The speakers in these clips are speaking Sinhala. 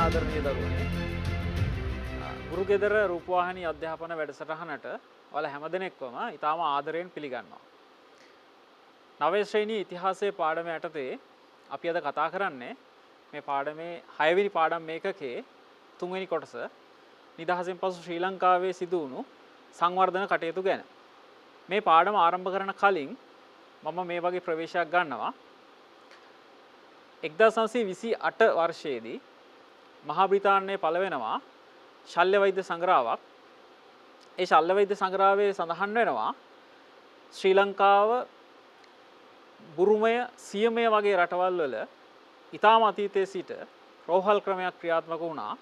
ආදරණීය දරුවනේ. ගුරුගෙදර රූපවාහිනී අධ්‍යාපන වැඩසටහනට ඔයාලා හැමදෙනෙක්වම ඊටාම ආදරයෙන් පිළිගන්නවා. නවය ශ්‍රේණී ඉතිහාසයේ පාඩම යටතේ අපි අද කතා කරන්නේ මේ පාඩමේ 6 වෙනි පාඩම් මේකකේ 3 වෙනි කොටස නිදහසෙන් පසු ශ්‍රී ලංකාවේ සිදු වුණු සංවර්ධන කටයුතු ගැන. මේ පාඩම ආරම්භ කරන කලින් මම මේ වගේ ප්‍රවේශයක් ගන්නවා. 1928 වර්ෂයේදී මහා බ්‍රිතාන්‍යයේ පළ වෙනවා ශල්‍ය වෛද්‍ය සංග්‍රහයක්. ඒ ශල්‍ය වෛද්‍ය සංග්‍රහයේ සඳහන් වෙනවා ශ්‍රී ලංකාව, බුරුමය, සියමය වගේ රටවල් වල ඊටාම අතීතයේ සිට රෝහල් ක්‍රමයක් ක්‍රියාත්මක වුණා.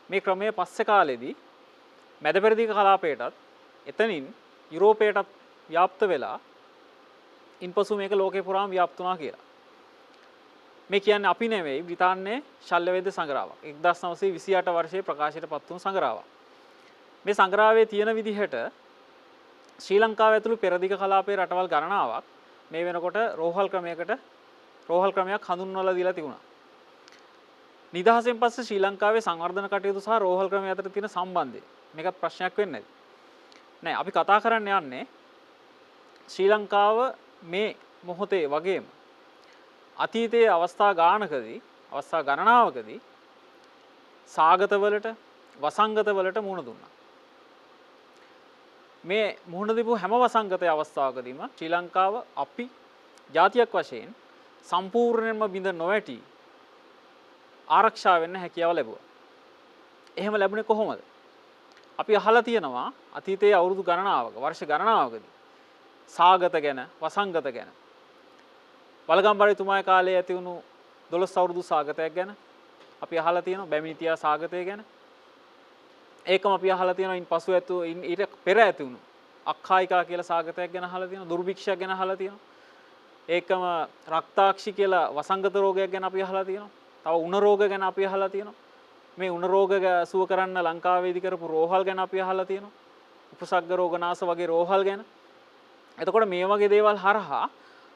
මේ ක්‍රමය පස්සේ කාලෙදී මැද පෙරදිග කලාපයටත් එතනින් යුරෝපයටත් ව්‍යාප්ත වෙලා ඉන්පසු මේක ලෝකේ පුරාම ව්‍යාප්ත වුණා කියලා. මේ කියන්නේ අපි නෙවෙයි, බ්‍රිතාන්‍යයේ ශල්‍ය වෛද්‍ය සංග්‍රහයක් 1928 වර්ෂයේ ප්‍රකාශයට පත් වුණු සංග්‍රහයක්. මේ සංග්‍රහයේ තියෙන විදිහට ශ්‍රී ලංකාව ඇතුළු පෙරදිග කලාපයේ රටවල් ගණනාවක් මේ වෙනකොට රෝහල් ක්‍රමයක් හඳුන්වලා දීලා තිබුණා. නිදහසෙන් පස්සේ ශ්‍රී ලංකාවේ සංවර්ධන කටයුතු සහ රෝහල් ක්‍රමය අතර තියෙන සම්බන්ධය මේකත් ප්‍රශ්නයක් වෙන්නේ නැහැ. අපි කතා කරන්න යන්නේ ශ්‍රී ලංකාව මේ මොහොතේ වගේම අතීතයේ අවස්ථා ගණනාවකදී සාගතවලට, වසංගතවලට මුහුණ දුන්නා. මේ මුහුණ දීපු හැම වසංගතයේ අවස්ථාවකදීම ශ්‍රී ලංකාව අපි ජාතියක් වශයෙන් සම්පූර්ණයෙන්ම බිඳ නොවැටි ආරක්ෂා වෙන්න හැකියාව ලැබුවා. එහෙම ලැබුණේ කොහොමද? අපි අහලා තියෙනවා අතීතයේ අවුරුදු ගණනාවක, වර්ෂ ගණනාවකදී සාගත ගැන, වසංගත ගැන. වලගම්බරිතුමාගේ කාලේ ඇති වුණු 12 අවුරුදු සාගතයක් ගැන අපි අහලා තියෙනවා. බැමිණිතියා සාගතය ගැන. ඒකම අපි අහලා තියෙනවා. ඉන්පසු ඊට පෙර ඇති වුණු අක්ඛායිකා කියලා සාගතයක් ගැන අහලා තියෙනවා. දුර්භික්ෂයක් ගැන අහලා තියෙනවා. ඒකම රක්තාක්ෂි කියලා වසංගත රෝගයක් ගැන අපි අහලා තියෙනවා. තව උණ රෝග ගැන අපි අහලා තියෙනවා. මේ උණ රෝග සුව කරන්න ලංකාවේදී කරපු රෝහල් ගැන අපි අහලා තියෙනවා. උපසග්ග රෝගනාශ වගේ රෝහල් ගැන. එතකොට මේ වගේ දේවල් හරහා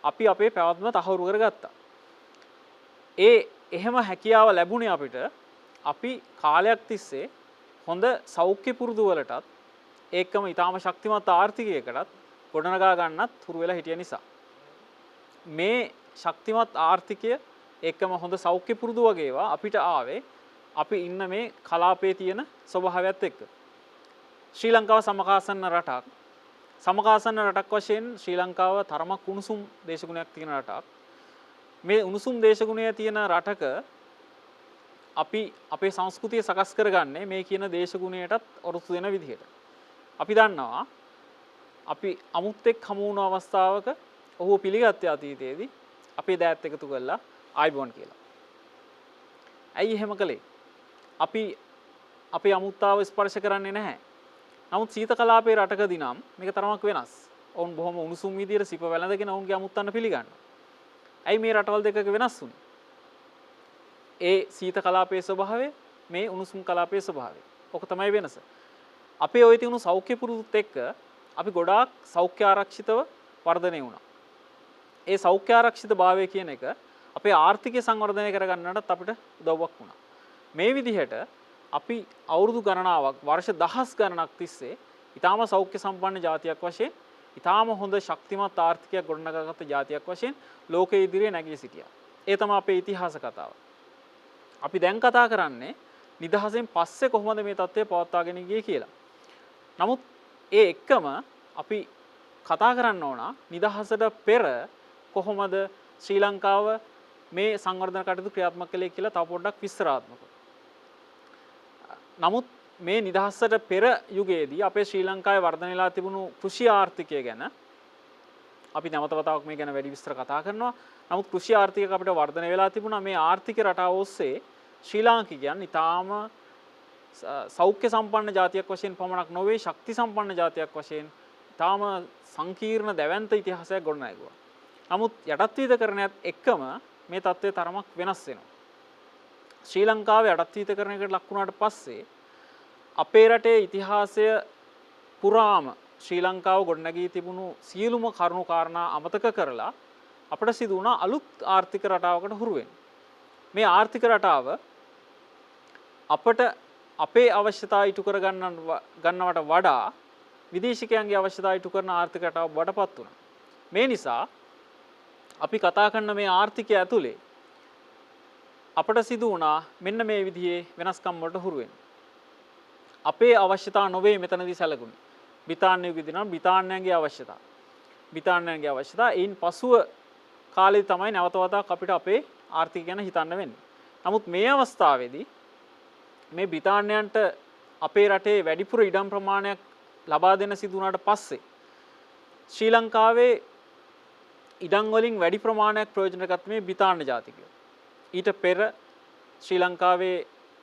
අපි අපේ පැවැත්ම තහවුරු කරගත්තා. එහෙම හැකියාව ලැබුණේ අපිට අපි කාලයක් තිස්සේ හොඳ සෞඛ්‍ය පුරුදු වලටත් ඒකම ඊටාම ශක්තිමත් ආර්ථිකයකටත් ගොඩනගා ගන්නත් හුරු වෙලා හිටිය නිසා. මේ ශක්තිමත් ආර්ථිකය ඒකම හොඳ සෞඛ්‍ය පුරුදු වගේ ඒවා අපිට ආවේ අපි ඉන්න මේ කලාපයේ තියෙන ස්වභාවයත් එක්ක. ශ්‍රී ලංකාව සමකාසන්න රටක්. සමකාසන්න රටක් වශයෙන් ශ්‍රී ලංකාව තරමක් උණුසුම් දේශගුණයක් තියෙන රටක්. මේ උණුසුම් දේශගුණය තියෙන රටක අපි අපේ සංස්කෘතිය සකස් කරගන්නේ මේ කියන දේශගුණයටත් ඔරොත්තු දෙන විදිහට. අපි දන්නවා අපි අමුත්තෙක් හමු වුණු අවස්ථාවක ඔහු පිළිගත්තේ අතීතයේදී අපේ දෑත් එකතු කරලා ආයිබෝන් කියලා. ඇයි එහෙම කළේ? අපි අපේ අමුත්තාව ස්පර්ශ කරන්නේ නැහැ. නමුත් සීත කලාපයේ රටකදී නම් මේක තරමක් වෙනස්. ඔවුන් බොහොම උණුසුම් විදියට සිප වැළඳගෙන ඔවුන්ගේ අමුත්තන්න පිළිගන්නවා. ඇයි මේ රටවල් දෙකක වෙනස් වුනේ? ඒ සීත කලාපයේ ස්වභාවය, මේ උණුසුම් කලාපයේ ස්වභාවය. ඔක තමයි වෙනස. අපේ ওই තියුණු සෞඛ්‍ය පුරුදුත් එක්ක අපි ගොඩාක් සෞඛ්‍ය ආරක්ෂිතව වර්ධනය වුණා. ඒ සෞඛ්‍ය ආරක්ෂිත භාවය කියන එක අපේ ආර්ථිකය සංවර්ධනය කරගන්නටත් අපිට උදව්වක් වුණා. මේ විදිහට අපි අවුරුදු ගණනාවක්, වර්ෂ දහස් ගණනක් තිස්සේ ඊටාම සෞඛ්‍ය සම්පන්න ජාතියක් වශයෙන්, ඊටාම හොඳ ශක්තිමත් ආර්ථිකයක් ගොඩනගාගත්ත ජාතියක් වශයෙන් ලෝකයේ ඉදිරියේ නැගී සිටියා. ඒ තමයි අපේ ඉතිහාස කතාව. අපි දැන් කතා කරන්නේ නිදහසෙන් පස්සේ කොහොමද මේ තත්ත්වය පවත්වාගෙන ගියේ කියලා. නමුත් ඒ එක්කම අපි කතා කරන්න ඕන නිදහසට පෙර කොහොමද ශ්‍රී ලංකාව මේ සංවර්ධන කටයුතු ක්‍රියාත්මක කළේ කියලා තව පොඩ්ඩක් විස්තරාත්මකව. නමුත් මේ නිදහසට පෙර යුගයේදී අපේ ශ්‍රී ලංකාවේ වර්ධනය වෙලා තිබුණු කෘෂි ආර්ථිකය ගැන අපි නැවත වතාවක් මේ ගැන වැඩි විස්තර කතා කරනවා. නමුත් කෘෂි ආර්ථිකයක් අපිට වර්ධනය වෙලා තිබුණා. මේ ආර්ථික රටාව ඔස්සේ ශ්‍රී ලාංකිකයන් ඊටාම සෞඛ්‍ය සම්පන්න ජාතියක් වශයෙන් පමණක් නොවේ, ශක්ති සම්පන්න ජාතියක් වශයෙන් ඊටාම සංකීර්ණ දැවැන්ත ඉතිහාසයක් ගොඩනැගුවා. නමුත් යටත් විවිධකරණයත් එක්කම මේ තත්ත්වය තරමක් වෙනස් වෙනවා. ශ්‍රී ලංකාවේ යටත් විවිධකරණයකට ලක් වුණාට පස්සේ අපේ රටේ ඉතිහාසය පුරාම ශ්‍රී ලංකාව ගොඩනැගී තිබුණු සියලුම කරුණු කාරණා අමතක කරලා අපිට සිදු වුණා අලුත් ආර්ථික රටාවකට හුරු වෙන්න. මේ ආර්ථික රටාව අපට අපේ අවශ්‍යතා ඉටු කර ගන්නවට වඩා විදේශිකයන්ගේ අවශ්‍යතා ඉටු කරන ආර්ථික රටාවක් වඩපත් වුණා. මේ නිසා අපි කතා කරන මේ ආර්ථිකය ඇතුලේ අපට සිදු වුණා මෙන්න මේ විදිහේ වෙනස්කම් වලට හුරු වෙන්න. අපේ අවශ්‍යතා නොවේ මෙතනදී සැලකුණේ. බ්‍රිතාන්‍යයේ දිනන බ්‍රිතාන්‍යයන්ගේ අවශ්‍යතා. බ්‍රිතාන්‍යයන්ගේ අවශ්‍යතා ඒන් පසුව කාලේ තමයි නැවත වතාවක් අපිට අපේ ආර්ථිකය ගැන හිතන්න වෙන්නේ. නමුත් මේ අවස්ථාවේදී මේ බ්‍රිතාන්‍යයන්ට අපේ රටේ වැඩිපුර ඉඩම් ප්‍රමාණයක් ලබා දෙන්න සිදු වුණාට පස්සේ ශ්‍රී ලංකාවේ ඉඩම් වලින් වැඩි ප්‍රමාණයක් ප්‍රයෝජන ගත්ත මේ බ්‍රිතාන්‍ය ජාතිකයෝ. ඊට පෙර ශ්‍රී ලංකාවේ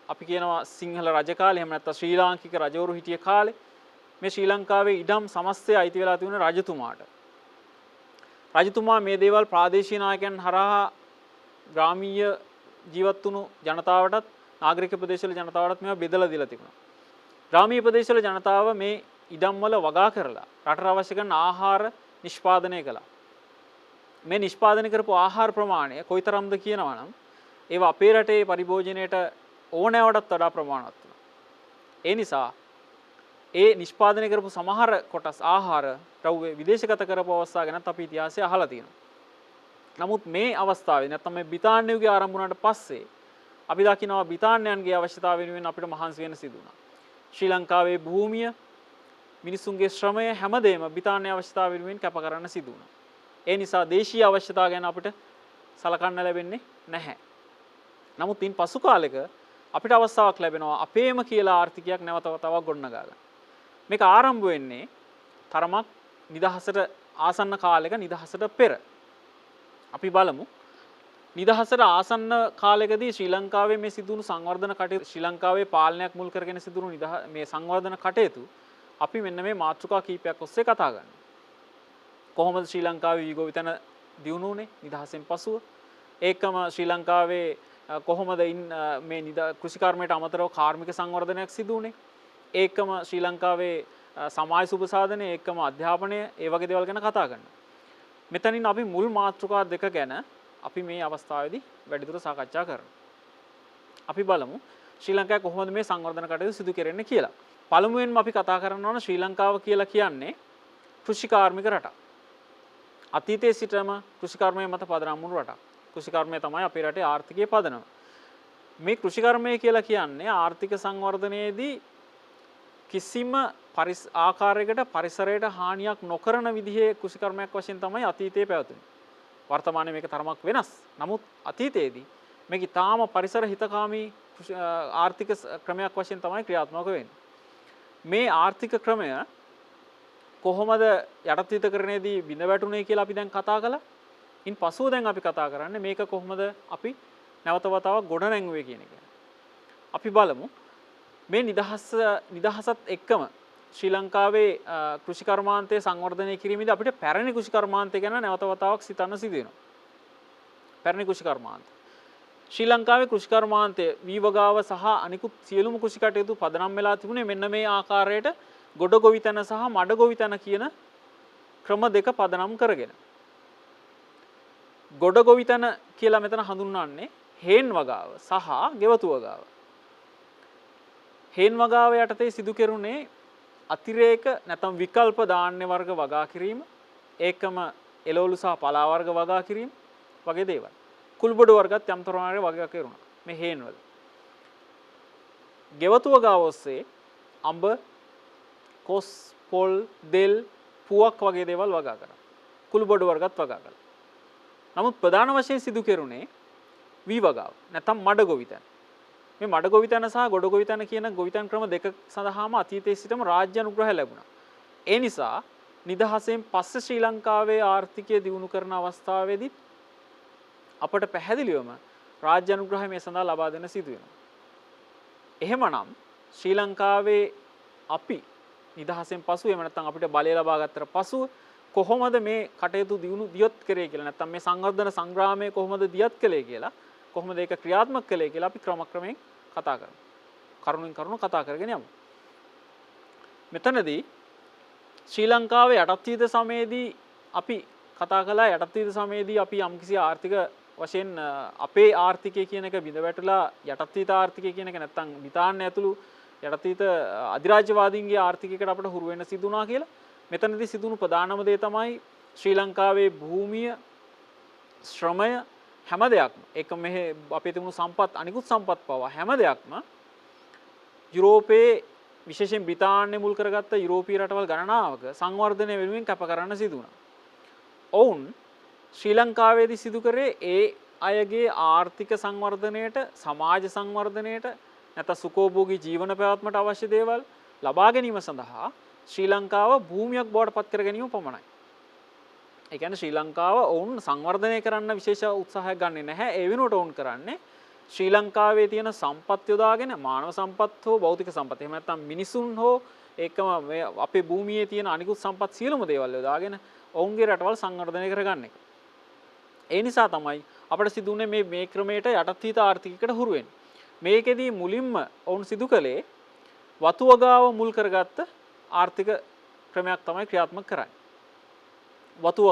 අපි කියනවා සිංහල රජ කාලේ එහෙම නැත්නම් ශ්‍රී ලාංකික රජවරු හිටිය කාලේ මේ ශ්‍රී ලංකාවේ ඉඩම් සමස්තය අයිති වෙලා තිබුණ රජතුමාට. රජතුමා මේ දේවල් ප්‍රාදේශීය නායකයන් හරහා ග්‍රාමීය ජීවත් වුණු ජනතාවටත් නාගරික ප්‍රදේශවල ජනතාවටත් මේවා බෙදලා දීලා තිබුණා. ග්‍රාමීය ප්‍රදේශවල ජනතාව මේ ඉඩම් වල වගා කරලා රටට අවශ්‍ය කරන ආහාර නිෂ්පාදනය කළා. මේ නිෂ්පාදනය කරපු ආහාර ප්‍රමාණය කොයිතරම්ද කියනවා නම් ඒවා අපේ රටේ පරිභෝජනයට ඕනෑවටත් වඩා ප්‍රමාණවත් වුණා. ඒ නිසා ඒ නිෂ්පාදනය කරපු සමහර කොටස් ආහාර ද්‍රව්‍ය විදේශගත කරපු අවස්ථා ගැනත් අපි ඉතිහාසය අහලා තියෙනවා. නමුත් මේ අවස්ථාවේ නැත්නම් මේ බ්‍රිතාන්‍යයේ ආරම්භ වුණාට පස්සේ අපි දකිනවා බ්‍රිතාන්‍යයන්ගේ අවශ්‍යතාව වෙනුවෙන් අපිට මහන්සි වෙන්න සිදු වුණා. ශ්‍රී ලංකාවේ භූමිය මිනිසුන්ගේ ශ්‍රමය හැමදේම බ්‍රිතාන්‍ය අවශ්‍යතාව වෙනුවෙන් කැප කරන්න සිදු වුණා. ඒ නිසා දේශීය අවශ්‍යතාව ගැන අපිට සලකන්න ලැබෙන්නේ නැහැ. නමුත් ඉන් පසු කාලෙක අපිට අවස්ථාවක් ලැබෙනවා අපේම කියලා ආර්ථිකයක් නැවත වතාවක් ගොඩනගා ගන්න. මේක ආරම්භ වෙන්නේ තරමක් නිදහසට ආසන්න කාලයක නිදහසට පෙර. අපි බලමු නිදහසට ආසන්න කාලයකදී ශ්‍රී ලංකාවේ මේ සිදුණු සංවර්ධන කටයුතු ශ්‍රී ලංකාවේ පාලනයක් මුල් කරගෙන සිදුණු මේ සංවර්ධන කටයුතු අපි මෙන්න මේ මාතෘකා කීපයක් ඔස්සේ කතා කරනවා. කොහොමද ශ්‍රී ලංකාවේ වීගොවිතැන දියුණුනේ නිදහසෙන් පසුව? ඒකම ශ්‍රී ලංකාවේ කොහොමද මේ කෘෂිකර්මයට අමතරව කාර්මික සංවර්ධනයක් සිදු වුනේ? ඒකම ශ්‍රී ලංකාවේ සමාජ සුබසාධනය, ඒකම අධ්‍යාපනය, ඒ වගේ දේවල් ගැන කතා කරනවා. මෙතනින් අපි මුල් මාතෘකා දෙක ගැන අපි මේ අවස්ථාවේදී වැඩිදුර සාකච්ඡා කරනවා. අපි බලමු ශ්‍රී ලංකාවේ කොහොමද මේ සංවර්ධන කටයුතු සිදු කෙරෙන්නේ කියලා. පළමුවෙන්ම අපි කතා කරන්න ඕන ශ්‍රී ලංකාව කියලා කියන්නේ කෘෂිකාර්මික රටක්. අතීතයේ සිටම කෘෂිකර්මය මත පදනම් වුණු රටක්. කෘෂිකර්මය තමයි අපේ රටේ ආර්ථිකයේ පදනම. මේ කෘෂිකර්මය කියලා කියන්නේ ආර්ථික සංවර්ධනයේදී කිසිම ආකාරයකට පරිසරයට හානියක් නොකරන විදිහේ කෘෂිකර්මයක් වශයෙන් තමයි අතීතයේ පැවතුනේ. වර්තමානයේ මේක තරමක් වෙනස්. නමුත් අතීතයේදී මේක ඊටාම පරිසර හිතකාමී ආර්ථික ක්‍රමයක් වශයෙන් තමයි ක්‍රියාත්මක වෙන්නේ. මේ ආර්ථික ක්‍රමය කොහොමද යටත්විතකරණයේදී බිඳ වැටුනේ කියලා අපි දැන් කතා කළා. ඉන් පසුව දැන් අපි කතා කරන්නේ මේක කොහොමද අපි නැවත වතාවක් ගොඩ නැංගුවේ කියන එක. අපි බලමු මේ නිදහසත් එක්කම ශ්‍රී ලංකාවේ කෘෂිකර්මාන්තයේ සංවර්ධනය කිරීමේදී අපිට පැරණි කෘෂිකර්මාන්තය ගැන නැවත වතාවක් සිතන්න සිදු වෙනවා. පැරණි කෘෂිකර්මාන්ත. ශ්‍රී ලංකාවේ කෘෂිකර්මාන්තය වීවගාව සහ අනිකුත් සියලුම කෘෂි කටයුතු පදනම් වෙලා තිබුණේ මෙන්න මේ ආකාරයට ගොඩගොවිතැන සහ මඩගොවිතැන කියන ක්‍රම දෙක පදනම් කරගෙන. ගොඩගොවිතැන කියලා මෙතන හඳුන්වන්නේ හේන් වගාව සහ ගෙවතු වගාව. හේන් වගාව යටතේ සිදු කෙරුණේ අතිරේක නැත්නම් විකල්ප ධාන්‍ය වර්ග වගා කිරීම, ඒකම එළවලු සහ පලා වර්ග වගා කිරීම වගේ දේවල්. කුල්බඩු වර්ගත් යම් තරමකට වගා කෙරුණා මේ හේන් වල. ගෙවතු වගාව ඔස්සේ අඹ, කොස්, පොල්, දෙල්, පුවක් වගේ දේවල් වගා කරා. කුල්බඩු වර්ගත් වගා කළා. නමුත් ප්‍රධාන වශයෙන් සිදු කෙරුණේ වී වගාව නැත්නම් මඩ ගොවිතැන. මේ මඩ ගොවිතැන සහ ගොඩ ගොවිතැන කියන ගොවිතැන් ක්‍රම දෙක සඳහාම අතීතයේ සිටම රාජ්‍ය අනුග්‍රහය ලැබුණා. ඒ නිසා නිදහසෙන් පස්සේ ශ්‍රී ලංකාවේ ආර්ථිකය දියුණු කරන අවස්ථාවේදී අපට පැහැදිලිවම රාජ්‍ය අනුග්‍රහය මේ සඳහා ලබා දෙන්න සිදු වෙනවා. එහෙමනම් ශ්‍රී ලංකාවේ අපි නිදහසෙන් පසු එහෙම නැත්නම් අපිට බලය ලබා ගත්තට පසු කොහොමද මේ කටයුතු දියත් කරේ කියලා නැත්නම් මේ සංවර්ධන සංග්‍රාමය කොහොමද දියත් කළේ කියලා කොහොමද ඒක ක්‍රියාත්මක කළේ කියලා අපි ක්‍රමක්‍රමයෙන් කතා කරමු. කරුණෙන් කරුණ කතා කරගෙන යමු. මෙතනදී ශ්‍රී ලංකාවේ යටත් විධ සමයේදී අපි කතා කළා යටත් විධ සමයේදී අපි යම්කිසි ආර්ථික වශයෙන් අපේ ආර්ථිකය කියන එක බිඳ වැටලා යටත් විත ආර්ථිකය කියන එක නැත්තම් බ්‍රිතාන්‍ය ඇතුළු යටත් විත අධිරාජ්‍යවාදීන්ගේ ආර්ථිකයකට අපිට හුරු වෙන්න සිදු වුණා කියලා. මෙතනදී සිදුණු ප්‍රධානම දේ තමයි ශ්‍රී ලංකාවේ භූමිය, ශ්‍රමය හැම දෙයක්ම ඒක මෙහි අපේ තිබුණු සම්පත් අනිකුත් සම්පත් පවා හැම දෙයක්ම යුරෝපයේ විශේෂයෙන් බ්‍රිතාන්‍ය මුල් කරගත්ත යුරෝපීය රටවල් ගණනාවක සංවර්ධනය වෙනුවෙන් කැප කරන්න සිදු වුණා. ඔවුන් ශ්‍රී ලංකාවේදී සිදු කරේ ඒ අයගේ ආර්ථික සංවර්ධනයට, සමාජ සංවර්ධනයට, නැත්නම් සුඛෝභෝගී ජීවන පැවැත්මට අවශ්‍ය දේවල් ලබා ගැනීම සඳහා ශ්‍රී ලංකාව භූමියක් බවට පත් කර ගැනීම පමණයි. ඒ කියන්නේ ශ්‍රී ලංකාව ඔවුන් සංවර්ධනය කරන්න විශේෂ උත්සාහයක් ගන්නෙ නැහැ. ඒ වෙනුවට ඔවුන් කරන්නේ ශ්‍රී ලංකාවේ තියෙන සම්පත් යොදාගෙන මානව සම්පත් හෝ භෞතික සම්පත් එහෙම නැත්නම් මිනිසුන් හෝ ඒකම මේ අපේ භූමියේ තියෙන අනිකුත් සම්පත් සියලුම දේවල් යොදාගෙන ඔවුන්ගේ රටවල් සංවර්ධනය කරගන්න එක. ඒ නිසා තමයි අපිට සිදුුනේ මේ ක්‍රමයට යටත් හිත ආර්ථිකයකට හුරු වෙන්නේ. මේකෙදී මුලින්ම ඔවුන් සිදු කළේ වතු වගාව මුල් කරගත්ත ආර්ථික ක්‍රමයක් තමයි ක්‍රියාත්මක කරන්නේ. වතු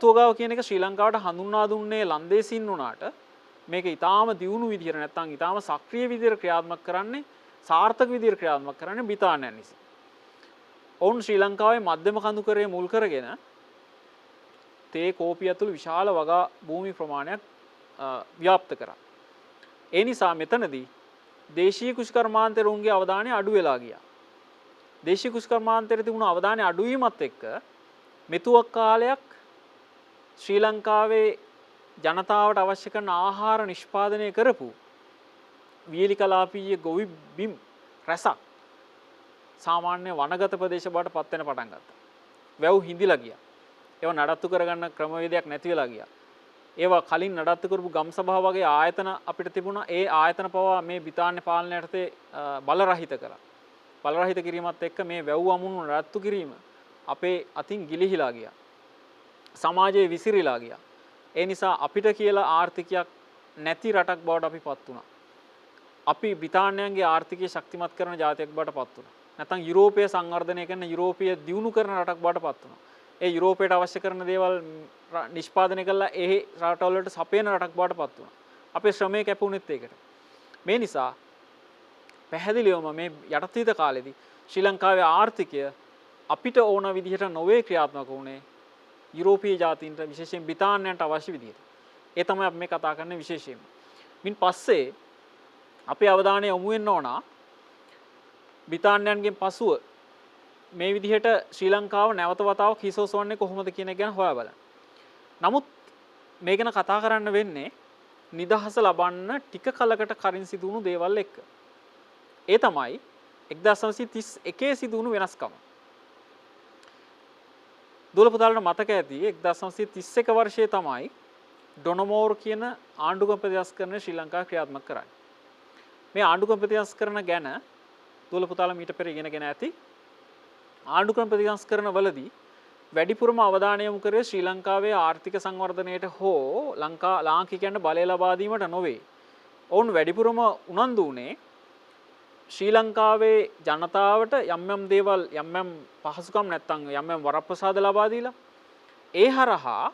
වගාව කියන එක ශ්‍රී ලංකාවට හඳුන්වා දුන්නේ ලන්දේසින් වුණාට මේක ඊටාම දියුණු විදිහට නැත්නම් ඊටාම සක්‍රීය විදිහට ක්‍රියාත්මක කරන්නේ සාර්ථක විදිහට ක්‍රියාත්මක කරන්නේ බ්‍රිතාන්‍යයන් විසින්. ඔවුන් ශ්‍රී ලංකාවේ මධ්‍යම කඳුකරයේ මුල් කරගෙන තේ කෝපි ඇතුළු විශාල වගා භූමි ප්‍රමාණයක් ව්‍යාප්ත කරා. ඒ නිසා මෙතනදී දේශීය කුෂ්කර්මාන්තරුන්ගේ අවධානය අඩු වෙලා ගියා. දේශීය කුෂ්කර්මාන්තයේ තිබුණු අවධානය අඩු වීමත් එක්ක මෙතුවක් කාලයක් ශ්‍රී ලංකාවේ ජනතාවට අවශ්‍ය කරන ආහාර නිෂ්පාදනය කරපු වියලි කලාපීය ගොවි බිම් රැසක් සාමාන්‍ය වනගත ප්‍රදේශ බවට පත් වෙන පටන් ගත්තා. වැව් හිඳිලා ගියා. ඒවා නඩත්තු කරගන්න ක්‍රමවේදයක් නැති වෙලා ගියා. ඒවා කලින් නඩත්තු කරපු ගම් සභාව වගේ ආයතන අපිට තිබුණා. ඒ ආයතන පවා මේ බ්‍රිතාන්‍ය පාලනය යටතේ බලරහිත කළා. බලරහිත කිරීමත් එක්ක මේ වැව් අමුණු නඩත්තු කිරීම අපේ අතින් ගිලිහිලා ගියා. සමාජයේ විසිරීලා ගියා. ඒ නිසා අපිට කියලා ආර්ථිකයක් නැති රටක් බවට අපිපත් වුණා. අපි බ්‍රිතාන්‍යයන්ගේ ආර්ථිකය ශක්තිමත් කරන ජාතියක් බවට පත් වුණා. නැත්නම් යුරෝපීය සංවර්ධනය කරන යුරෝපීය දියුණු කරන රටක් බවට පත් වුණා. ඒ යුරෝපයට අවශ්‍ය කරන දේවල් නිෂ්පාදනය කළා ඒ රටවල් වලට සපයන රටක් බවට පත් වුණා. අපේ ශ්‍රමය කැපුණෙත් ඒකට. මේ නිසා පැහැදිලිවම මේ යටත්විත කාලෙදී ශ්‍රී ලංකාවේ ආර්ථිකය අපිට ඕන විදිහට නොවේ ක්‍රියාත්මක වුණේ යුරෝපීය ජාතීන්ට විශේෂයෙන් බ්‍රිතාන්‍යයන්ට අවශ්‍ය විදිහට. ඒ තමයි අපි මේ කතා කරන්නේ විශේෂයෙන්ම. මින් පස්සේ අපේ අවධානය යොමු වෙන්න ඕන බ්‍රිතාන්‍යයන්ගෙන් පසුව මේ විදිහට ශ්‍රී ලංකාව නැවත වතාවක් හිසෝසවන්නේ කොහොමද කියන එක ගැන හොයා බලන්න. නමුත් මේ ගැන කතා කරන්න වෙන්නේ නිදහස ලබන්න ටික කලකට කලින් සිදු වුණු දේවල් එක්ක. ඒ තමයි 1931 සිදු වුණු වෙනස්කම. දුවල පුතාලට මතක ඇති 1931 වර්ෂයේ තමයි ඩොනමෝර් කියන ආණ්ඩුක්‍රම ප්‍රතිසංස්කරණය ශ්‍රී ලංකාව ක්‍රියාත්මක කරන්නේ. මේ ආණ්ඩුක්‍රම ප්‍රතිසංස්කරණ ගැන දුවල පුතාලා මීට පෙර ඉගෙනගෙන ඇති. ආණ්ඩුක්‍රම ප්‍රතිසංස්කරණ වලදී වැඩිපුරම අවධානය යොමු කරේ ශ්‍රී ලංකාවේ ආර්ථික සංවර්ධනයට හෝ ලාංකිකයන්ට බලය ලබා දීමට නොවේ. ඔවුන් වැඩිපුරම උනන්දු වුණේ ශ්‍රී ලංකාවේ ජනතාවට යම් දේවල් යම් පහසුකම් නැත්නම් යම් වරප්‍රසාද ලබා දීලා ඒ හරහා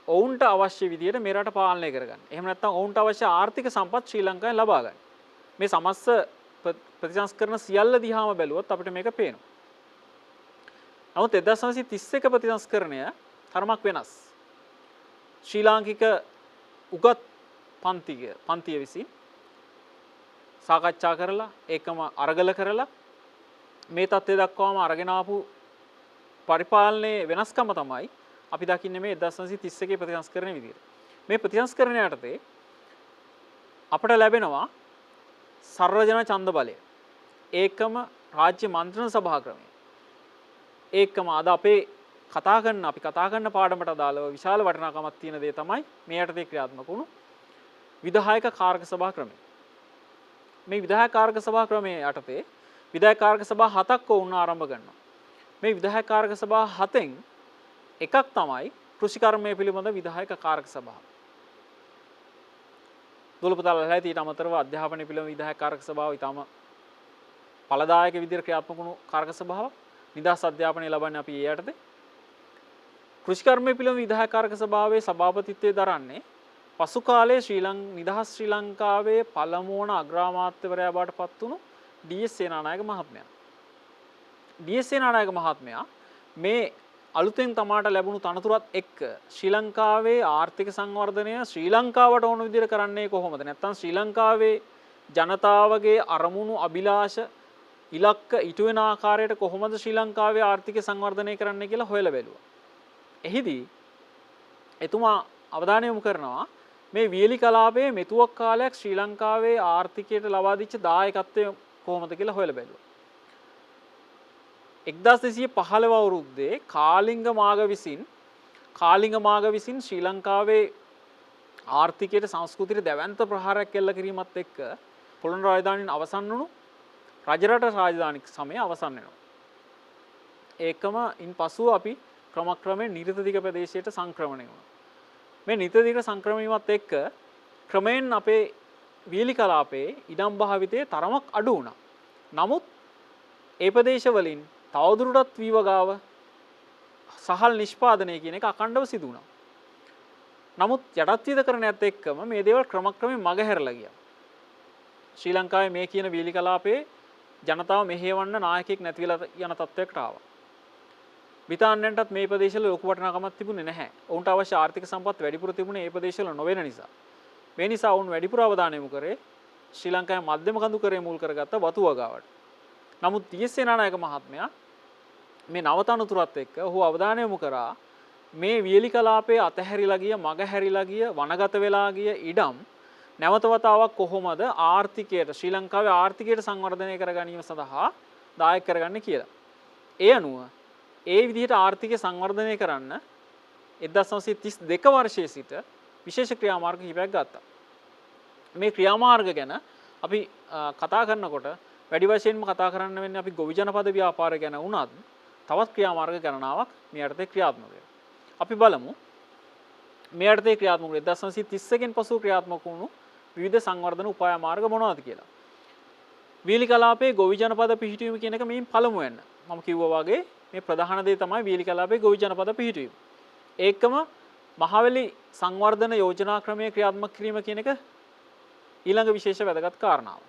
ඔවුන්ට අවශ්‍ය විදියට මේ රට පාලනය කරගන්න. එහෙම නැත්නම් ඔවුන්ට අවශ්‍ය ආර්ථික සම්පත් ශ්‍රී ලංකාවෙන් ලබා ගන්න. මේ සමස්ත ප්‍රතිසංස්කරණ සියල්ල දිහාම බැලුවොත් අපිට මේක පේනවා. නමුත් 1931 ප්‍රතිසංස්කරණය තරමක් වෙනස්. ශ්‍රී ලාංකික උගත් පන්තිය විසින් සාකච්ඡා කරලා ඒකම අරගල කරලා මේ තත්ත්වය දක්වාම අරගෙන ආපු පරිපාලනයේ වෙනස්කම තමයි අපි දකින්නේ මේ 1931 ප්‍රතිසංස්කරණයේ විදිහට. මේ ප්‍රතිසංස්කරණය යටතේ අපට ලැබෙනවා සර්වජන ඡන්ද බලය. ඒකම රාජ්‍ය මන්ත්‍රණ සභා ක්‍රමය. ඒකම අද අපි කතා කරන පාඩමට අදාළව විශාල වටිනාකමක් තියෙන දේ තමයි මේ යටතේ ක්‍රියාත්මක වුණු විධායක කාරක සභා ක්‍රමය. මේ විධායක කාරක සභා ක්‍රමයේ යටතේ විධායක කාරක සභා 7ක් වුණ ආරම්භ කරනවා. මේ විධායක කාරක සභා 7න් එකක් තමයි කෘෂිකර්මය පිළිබඳ විධායක කාරක සභාව. දුලපතල ඊට අමතරව අධ්‍යාපනය පිළිබඳ විධායක කාරක සභාව ඊටම ඵලදායක විදිහට ක්‍රියාත්මක වුණු කාරක සභාවක්. නිදහස් අධ්‍යාපනය ලබන්නේ අපි ඒ යටතේ. කෘෂිකර්මය පිළිබඳ විධායක කාරක සභාවේ සභාපතිත්වයේ දරන්නේ පසු කාලයේ නිදහස් ශ්‍රී ලංකාවේ පළමු වන අග්‍රාමාත්‍යවරයා බවට පත් වුණු ඩී.එස්. සේනානායක මහත්මයා. ඩී.එස්. සේනානායක මහත්මයා මේ අලුතෙන් තමාට ලැබුණු තනතුරත් එක්ක ශ්‍රී ලංකාවේ ආර්ථික සංවර්ධනය ශ්‍රී ලංකාවට ඕන විදිහට කරන්නේ කොහොමද? නැත්නම් ශ්‍රී ලංකාවේ ජනතාවගේ අරමුණු අභිලාෂ ඉලක්ක ඉටු වෙන ආකාරයට කොහොමද ශ්‍රී ලංකාවේ ආර්ථික සංවර්ධනය කරන්න කියලා හොයලා බැලුවා. එහිදී එතුමා අවධානය යොමු කරනවා මේ වියලි කලාපයේ මෙතුවක් කාලයක් ශ්‍රී ලංකාවේ ආර්ථිකයට ලබා දීච්ච දායකත්වය කොහොමද කියලා හොයලා බැලුවා. 1215 අවුරුද්දේ කාලිංග මාග විසින් ශ්‍රී ලංකාවේ ආර්ථිකයට සංස්කෘතියට දැවැන්ත ප්‍රහාරයක් එල්ල කිරීමත් එක්ක පොළොන්නරු රාජධානියෙන් අවසන් වුණු රජරට රාජධානි සමය අවසන් වෙනවා. ඒකම ඉන්පසු අපි ක්‍රමක්‍රමයෙන් නිර්තදිග ප්‍රදේශයට සංක්‍රමණය වුණා. මේ නිර්තදිග සංක්‍රමණයවත් එක්ක ක්‍රමයෙන් අපේ වියලි කලාපයේ ඉඩම් භාවිතයේ තරමක් අඩු වුණා. නමුත් ඒ ප්‍රදේශවලින් තවදුරටත් වීවගාව සහල් නිෂ්පාදනය කියන එක අඛණ්ඩව සිදු වුණා. නමුත් යටත් විදකරණයත් එක්කම මේ දේවල් ක්‍රමක්‍රමයෙන් මගහැරලා ගියා. ශ්‍රී ලංකාවේ මේ කියන වියලි කලාපයේ ජනතාව මෙහෙවන්න නායකයෙක් නැති වෙලා යන තත්ත්වයකට ආවා. බ්‍රිතාන්‍යයන්ටත් මේ ප්‍රදේශවල ලොකු වටිනාකමක් තිබුණේ නැහැ. ඔවුන්ට අවශ්‍ය ආර්ථික සම්පත් වැඩිපුර තිබුණේ මේ ප්‍රදේශවල නොවන නිසා. මේ නිසා ඔවුන් වැඩිපුර අවධානය යොමු කරේ ශ්‍රී ලංකාවේ මධ්‍යම කඳුකරේ මුල් කරගත්ත වතු වගාවට. නමුත් ඩී.එස්. සේනානායක මහත්මයා මේ නවතනතුරත් එක්ක ඔහු අවධානය යොමු කරා මේ වියලි කලාපයේ අතහැරිලා ගිය, මගහැරිලා ගිය, වනගත වෙලා ගිය ඉඩම් නැවත වතාවක් කොහොමද ආර්ථිකයට ශ්‍රී ලංකාවේ ආර්ථිකයට සංවර්ධනය කර ගැනීම සඳහා දායක කරගන්නේ කියලා. ඒ අනුව ඒ විදිහට ආර්ථිකය සංවර්ධනය කරන්න 1932 වර්ෂයේ සිට විශේෂ ක්‍රියාමාර්ග කිහිපයක් ගත්තා. මේ ක්‍රියාමාර්ග ගැන අපි කතා කරනකොට වැඩි වශයෙන්ම කතා කරන්න වෙන්නේ අපි ගොවි ජනපද ව්‍යාපාරය ගැන වුණත් තවත් ක්‍රියාමාර්ග ගණනාවක් මේ යටතේ ක්‍රියාත්මක වෙනවා. අපි බලමු මේ යටතේ ක්‍රියාත්මක 1931 න් පසු ක්‍රියාත්මක වුණු විවිධ සංවර්ධන උපාය මාර්ග මොනවද කියලා. වියලි කලාපයේ ගොවි ජනපද පිහිටුවීම කියන එක මේන් පළමු වෙන්න. මම කිව්වා වගේ මේ ප්‍රධාන දේ තමයි වියලි කලාපයේ ගොවි ජනපද පිහිටුවීම. ඒකම මහවැලි සංවර්ධන යෝජනා ක්‍රමයේ ක්‍රියාත්මක කිරීම කියන එක ඊළඟ විශේෂ වැදගත් කාරණාව.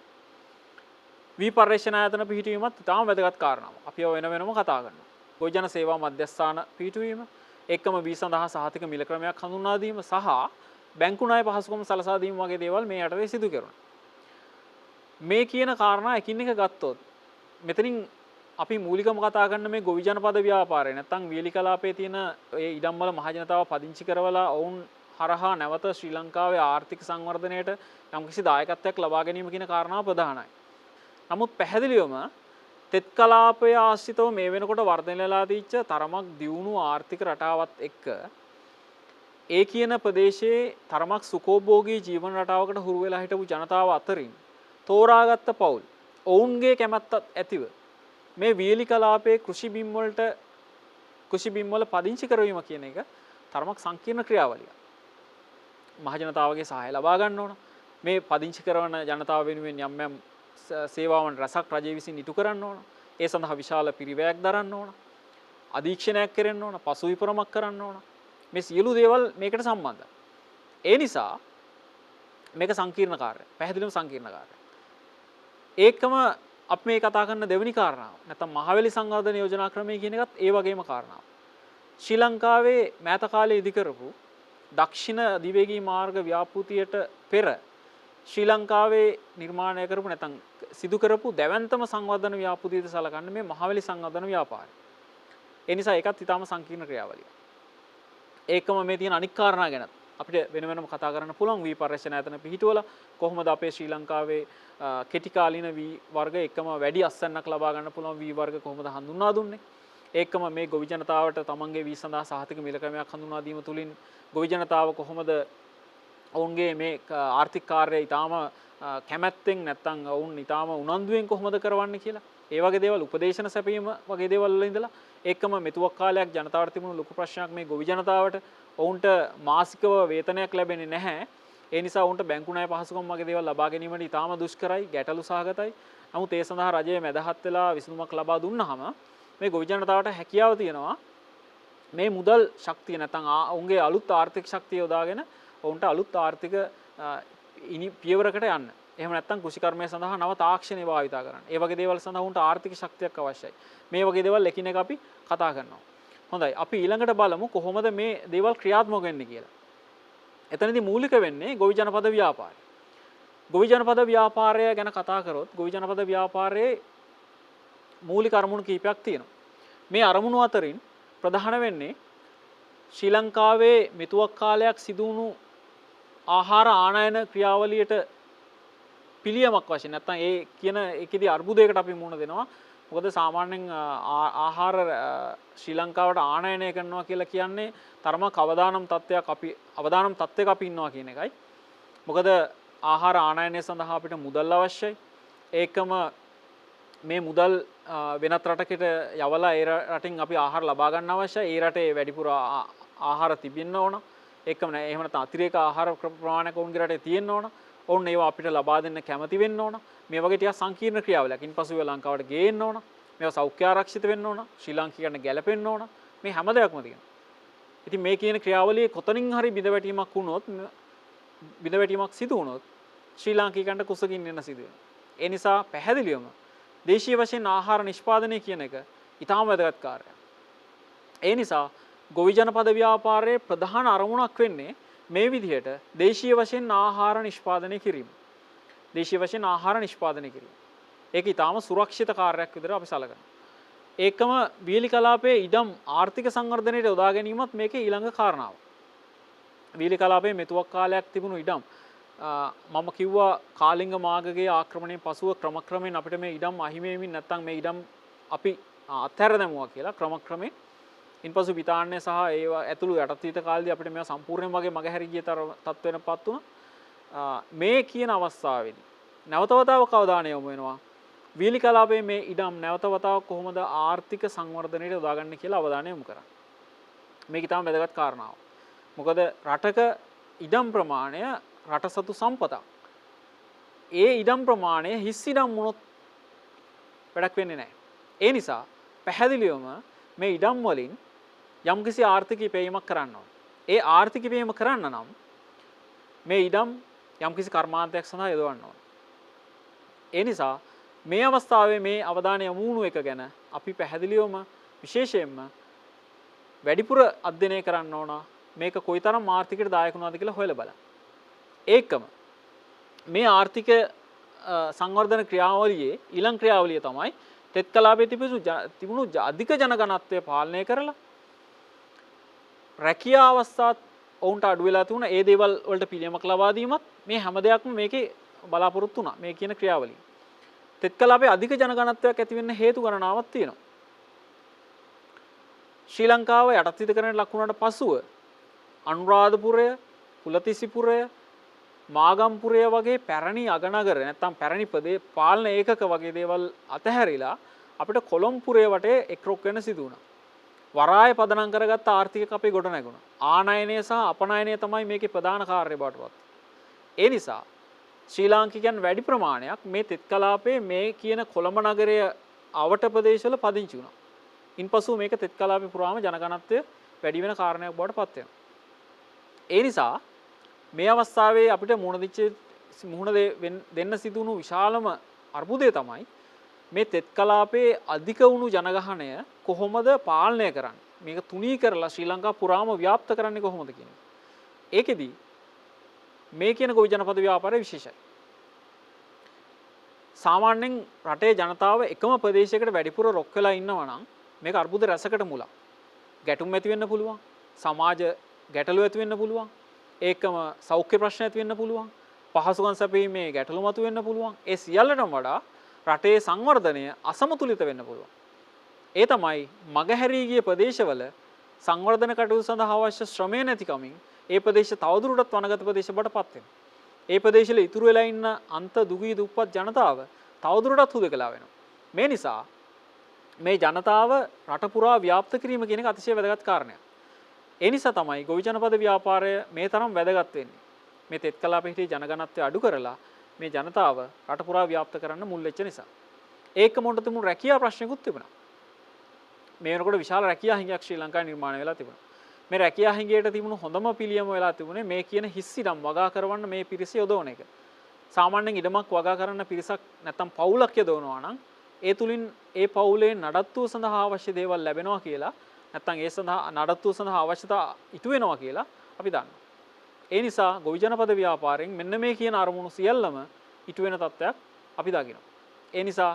වී පර්යේෂණ ආයතන පිහිටුවීමත් ඉතාම වැදගත් කාරණාවක්. අපි වෙන වෙනම කතා කරනවා. ගොවි ජන සේවා මධ්‍යස්ථාන පිහිටුවීම, එක්කම වී සඳහා සහතික මිල ක්‍රමයක් හඳුන්වා දීම සහ බැංකු ණය පහසුකම් සලසා දීම වගේ දේවල් මේ යටතේ සිදු කරනවා. මේ කියන කාරණා එකින් එක ගත්තොත් මෙතනින් අපි මූලිකම කතා කරන මේ ගොවි ජනපද ව්‍යාපාරය නැත්නම් වියලි කලාපයේ තියෙන ඒ ඉඩම් වල මහජනතාව පදිංචි කරවලා ඔවුන් හරහා නැවත ශ්‍රී ලංකාවේ ආර්ථික සංවර්ධනයට යම්කිසි දායකත්වයක් ලබා ගැනීම කියන කාරණාව ප්‍රධානයි. නමුත් පැහැදිලිවම තෙත් කලාපය ආශ්‍රිතව මේ වෙනකොට වර්ධනය වෙලා තිච්ච තරමක් දියුණු ආර්ථික රටාවත් එක්ක ඒ කියන ප්‍රදේශයේ තරමක් සුඛෝභෝගී ජීවන රටාවකට හුරු වෙලා හිටපු ජනතාව අතරින් තෝරාගත්ත පවුල් ඔවුන්ගේ කැමැත්තත් ඇතිව මේ වියලි කලාපයේ කෘෂි බිම් වල පදිංචි කරවීම කියන එක තරමක් සංකීර්ණ ක්‍රියාවලියක්. මහජනතාවගේ සහාය ලබා ගන්න ඕන. මේ පදිංචි කරන ජනතාව වෙනුවෙන් යම් යම් සේවාවන් රසක් රජය විසින් ඉටු කරන්න ඕන. ඒ සඳහා විශාල පිරිවැයක් දරන්න ඕන. අධීක්ෂණයක් කරන්න ඕන. පසු විපරමක් කරන්න ඕන. මේ සියලු දේවල් මේකට සම්බන්ධයි. ඒ නිසා මේක සංකීර්ණ කාර්යයක්. පැහැදිලිවම සංකීර්ණ කාර්යයක්. ඒකම අපි මේ කතා කරන දෙවෙනි කාරණාව. නැත්නම් මහවැලි සංවර්ධන යෝජනා ක්‍රමය කියන එකත් ඒ වගේම කාරණාවක්. ශ්‍රී ලංකාවේ මෑත කාලයේ ඉදි කරපු දක්ෂිණ දිවේගී මාර්ග ව්‍යාපෘතියට පෙර ශ්‍රී ලංකාවේ නිර්මාණය කරපු නැත්නම් සිදු කරපු දැවැන්තම සංවර්ධන ව්‍යාපෘතියද සලකන්නේ මේ මහවැලි සංවර්ධන ව්‍යාපාරය. ඒ නිසා ඒකත් ඊටාම සංකීර්ණ ක්‍රියාවලියක්. ඒකම මේ තියෙන අනික් කාරණා ගැන අපිට වෙන වෙනම කතා කරන්න පුළුවන්. වී පර්යේෂණ ආයතන පිහිටුවලා කොහොමද අපේ ශ්‍රී ලංකාවේ කෙටි කාලීන වී වර්ග එකම වැඩි අස්වැන්නක් ලබා ගන්න පුළුවන් වී වර්ග කොහොමද හඳුන්වා දුන්නේ. ඒකම මේ ගොවි ජනතාවට තමන්ගේ වී සඳහා සහතික මිල ක්‍රමයක් හඳුන්වා දීම තුලින් ගොවි ජනතාව කොහොමද ඔවුන්ගේ මේ ආර්ථික කාර්යය ඊටාම කැමැත්තෙන් නැත්නම් ඔවුන් ඊටාම උනන්දුවෙන් කොහොමද කරවන්නේ කියලා. ඒ වගේ දේවල් උපදේශන සැපීම වගේ දේවල් වල ඉඳලා ඒකම මෙතුවක් කාලයක් ජනතාවට තිබුණු ලොකු ප්‍රශ්නයක් මේ ගොවි ජනතාවට ඔවුන්ට මාසිකව වේතනයක් ලැබෙන්නේ නැහැ. ඒ නිසා ඔවුන්ට බැංකු ණය පහසුකම් වගේ දේවල් ලබා ගැනීමට ඊටාම දුෂ්කරයි, ගැටලු සහගතයි. නමුත් ඒ සඳහා රජය මැදහත් වෙලා විසඳුමක් ලබා දුන්නාම මේ ගොවි ජනතාවට හැකියාව තියෙනවා මේ මුදල් ශක්තිය නැත්නම් ඔවුන්ගේ අලුත් ආර්ථික ශක්තිය යොදාගෙන ඔවුන්ට අලුත් ආර්ථික පියවරකට යන්න. එහෙම නැත්නම් කෘෂිකර්මය සඳහා නව තාක්ෂණය භාවිතා කරන්න. ඒ වගේ දේවල් සඳහා උන්ට ආර්ථික ශක්තියක් අවශ්‍යයි. මේ වගේ දේවල් එකිනෙක අපි කතා කරනවා. හොඳයි. අපි ඊළඟට බලමු කොහොමද මේ දේවල් ක්‍රියාත්මක වෙන්නේ කියලා. එතනදී මූලික වෙන්නේ ගොවි ජනපද ව්‍යාපාරය. ගොවි ජනපද ව්‍යාපාරය ගැන කතා කරොත් ගොවි ජනපද ව්‍යාපාරයේ මූලික අරමුණු කීපයක් තියෙනවා. මේ අරමුණු අතරින් ප්‍රධාන වෙන්නේ ශ්‍රී ලංකාවේ මෙතුවක් කාලයක් සිදු වුණු ආහාර ආනයන ක්‍රියාවලියට පිළියමක් වශයෙන් නැත්නම් ඒ කියන එකේදී අර්බුදයකට අපි මුහුණ දෙනවා. මොකද සාමාන්‍යයෙන් ආහාර ශ්‍රී ලංකාවට ආනයනය කරනවා කියලා කියන්නේ තරමක් අවදානම් තත්ත්වයක අපි ඉන්නවා කියන එකයි. මොකද ආහාර ආනයනය සඳහා අපිට මුදල් අවශ්‍යයි. ඒකම මේ මුදල් වෙනත් රටකට යවලා ඒ රටින් අපි ආහාර ලබා ගන්න අවශ්‍යයි. ඒ රටේ වැඩිපුර ආහාර තිබෙන්න ඕන. ඒකම නෑ එහෙම නැත්නම් අතිරේක ආහාර ප්‍රමාණයක් ඔවුන්ගේ රටේ තියෙන්න ඕන. ඔවුන් ඒවා අපිට ලබා දෙන්න කැමති වෙන්න ඕන. මේ වගේ ටිකක් සංකීර්ණ ක්‍රියාවලියක්. ඉන්පසු ඒවා ලංකාවට ගේන්න ඕන. මේවා සෞඛ්‍ය ආරක්ෂිත වෙන්න ඕන. ශ්‍රී ලාංකිකයන්ට ගැලපෙන්න ඕන. මේ හැම දෙයක්ම තියෙනවා. ඉතින් මේ කියන ක්‍රියාවලියේ කොතනින් හරි බිඳවැටීමක් වුණොත් බිඳවැටීමක් සිදු වුණොත් ශ්‍රී ලාංකිකයන්ට කුසකින් එන්න සිදු වෙනවා. ඒ නිසා පැහැදිලිවම දේශීය වශයෙන් ආහාර නිෂ්පාදනය කියන එක ඊටාම වැදගත් කාර්යයක්. ඒ නිසා ගොවි ජනපද ව්‍යාපාරයේ ප්‍රධාන අරමුණක් වෙන්නේ මේ විදිහට දේශීය වශයෙන් ආහාර නිෂ්පාදනය කිරීම. දේශීය වශයෙන් ආහාර නිෂ්පාදනය කිරීම. ඒක ඊටාම සුරක්ෂිත කාර්යයක් විදිහට අපි සලකනවා. ඒකම වීලි කලාපයේ ඉඩම් ආර්ථික සංවර්ධනයට යොදා ගැනීමත් මේකේ ඊළඟ කාරණාව. වීලි කලාපයේ මෙතුවක් කාලයක් තිබුණු ඉඩම් මම කිව්වා කාලිංග මාගගේ ආක්‍රමණයෙන් පසුව ක්‍රමක්‍රමයෙන් අපිට මේ ඉඩම් අහිමි වෙමින් නැත්නම් මේ ඉඩම් අපි අත්හැර දැමුවා කියලා ක්‍රමක්‍රමයෙන් ඉන්පසු බ්‍රිතාන්‍ය සහ ඒවා ඇතුළු යටත්විත කාලේදී අපිට මේවා සම්පූර්ණයෙන්ම වගේ මගහැරී ගිය තත්ත්වෙටපත් වුණා. මේ කියන අවස්ථාවේදී නැවත වතාවක් අවධානය යොමු වෙනවා වීලි කලාපයේ මේ ඉඩම් නැවත වතාවක් කොහොමද ආර්ථික සංවර්ධනයට යොදාගන්නේ කියලා අවධානය යොමු කරා. මේක ඊටම වැදගත් කාරණාවක්. මොකද රටක ඉඩම් ප්‍රමාණය රට සතු සම්පතක්. ඒ ඉඩම් ප්‍රමාණය හිස් ඉඩම් වුණොත් වැඩක් වෙන්නේ නැහැ. ඒ නිසා පැහැදිලිවම මේ ඉඩම් වලින් යම්කිසි ආර්ථික ඉපැයීමක් කරන්න ඕන. ඒ ආර්ථික ඉපැයීම කරන්න නම් මේ ඉඩම් යම්කිසි කර්මාන්තයක් සඳහා යොදවන්න ඕන. ඒ නිසා මේ අවස්ථාවේ මේ අවධානය යොමු වුණු එක ගැන අපි පැහැදිලිවම විශේෂයෙන්ම වැඩිපුර අධ්‍යයනය කරන්න ඕන. මේක කොයිතරම් ආර්ථිකයට දායක වුණාද කියලා හොයලා බලන්න. ඒකම මේ ආර්ථික සංවර්ධන ක්‍රියාවලියේ ඊළඟ ක්‍රියාවලිය තමයි තෙත් කලාපයේ තිබුණු අධික ජනගණත්වය පාලනය කරලා රැකියා අවස්ථාත් ඔවුන්ට අඩු වෙලා තිබුණා. ඒ දේවල් වලට පිළියමක් ලබා දීමත් මේ හැම දෙයක්ම මේකේ බලාපොරොත්තු වුණා. මේ කියන ක්‍රියාවලිය. තෙත් කලාපයේ අධික ජනගණත්වයක් ඇති වෙන්න හේතු ගණනාවක් තියෙනවා. ශ්‍රී ලංකාව යටත්විතකරණයට ලක් වුණාට පසුව අනුරාධපුරය, කුලතිසිපුරය, මාගම්පුරය වගේ පැරණි අගනගර නැත්නම් පැරණි පාලන ඒකක වගේ දේවල් අතහැරිලා අපිට කොළඹපුරය වටේ එක්රොක් වෙන්න සිදු වුණා. වරාය පදනම් කරගත්ත ආර්ථිකයක් අපේ ගොඩ නැගුණා. ආනයනය සහ අපනයනය තමයි මේකේ ප්‍රධාන කාර්යය බවට පත්. ඒ නිසා ශ්‍රී ලාංකිකයන් වැඩි ප්‍රමාණයක් මේ තෙත් කලාපයේ මේ කියන කොළඹ නගරය අවට ප්‍රදේශවල පදිංචි වුණා. ඉන්පසු මේක තෙත් කලාපේ පුරාම ජනගණත්වය වැඩි වෙන කාරණයක් බවට පත් වෙනවා. ඒ නිසා මේ අවස්ථාවේ අපිට මුහුණ දෙන්න සිදුණු විශාලම අර්බුදය තමයි මේ තෙත් කලාපයේ අධික වුණු ජනගහනය කොහොමද පාලනය කරන්නේ? මේක තුනී කරලා ශ්‍රී ලංකාව පුරාම ව්‍යාප්ත කරන්නේ කොහොමද කියන එක. ඒකෙදි මේ කියන ගොවි ජනපද ව්‍යාපාරය විශේෂයි. සාමාන්‍යයෙන් රටේ ජනතාව එකම ප්‍රදේශයකට වැඩිපුර රොක් වෙලා ඉන්නවා නම් මේක අර්බුද රැසකට මුලක්. ගැටුම් ඇති වෙන්න පුළුවන්. සමාජ ගැටලු ඇති වෙන්න පුළුවන්. ඒකම සෞඛ්‍ය ප්‍රශ්න ඇති වෙන්න පුළුවන්. පහසුකම් සැපීමේ ගැටලු මතු වෙන්න පුළුවන්. ඒ සියල්ලටම වඩා රටේ සංවර්ධනය අසමතුලිත වෙන්න පුළුවන්. ඒ තමයි මගහැරී ගිය ප්‍රදේශවල සංවර්ධන කටයුතු සඳහා අවශ්‍ය ශ්‍රමය නැතිකමින් ඒ ප්‍රදේශ තවදුරටත් වනගත ප්‍රදේශ බවට පත් වෙනවා. ඒ ප්‍රදේශවල ඉතුරු වෙලා ඉන්න අන්ත දුගී දුප්පත් ජනතාව තවදුරටත් හුදකලා වෙනවා. මේ නිසා මේ ජනතාව රට පුරා ව්‍යාප්ත කිරීම කියන එක අතිශය වැදගත් කාරණයක්. ඒ නිසා තමයි ගොවි ජනපද ව්‍යාපාරය මේ තරම් වැදගත් වෙන්නේ. මේ තෙත් කලාපයේ හිටිය ජනගණත්වය අඩු කරලා මේ ජනතාව රට පුරා ව්‍යාප්ත කරන්න මුල් වෙච්ච නිසා. ඒක මොකට තිබුණු රැකියා ප්‍රශ්නකුත් තිබුණා. මේ වෙනකොට විශාල රැකියා හිඟයක් ශ්‍රී ලංකාවේ නිර්මාණය වෙලා තිබුණා. මේ රැකියා හිඟයට තිබුණු හොඳම පිළියම වෙලා තිබුණේ මේ කියන හිස්සිඩම් වගා කරවන්න මේ පිරිස යොදවන එක. සාමාන්‍යයෙන් ඉඩමක් වගා කරන්න පිරිසක් නැත්තම් පවුලක් යොදවනවා නම් ඒ තුලින් ඒ පවුලේ නඩත්තුව සඳහා අවශ්‍ය දේවල් ලැබෙනවා කියලා නැත්තම් ඒ සඳහා නඩත්තුව සඳහා අවශ්‍යතා ඉටු වෙනවා කියලා අපි දන්නවා. ඒ නිසා ගොවි ජනපද ව්‍යාපාරයෙන් මෙන්න මේ කියන අරමුණු සියල්ලම ඉටු වෙන තත්ත්වයක් අපි දකිනවා. ඒ නිසා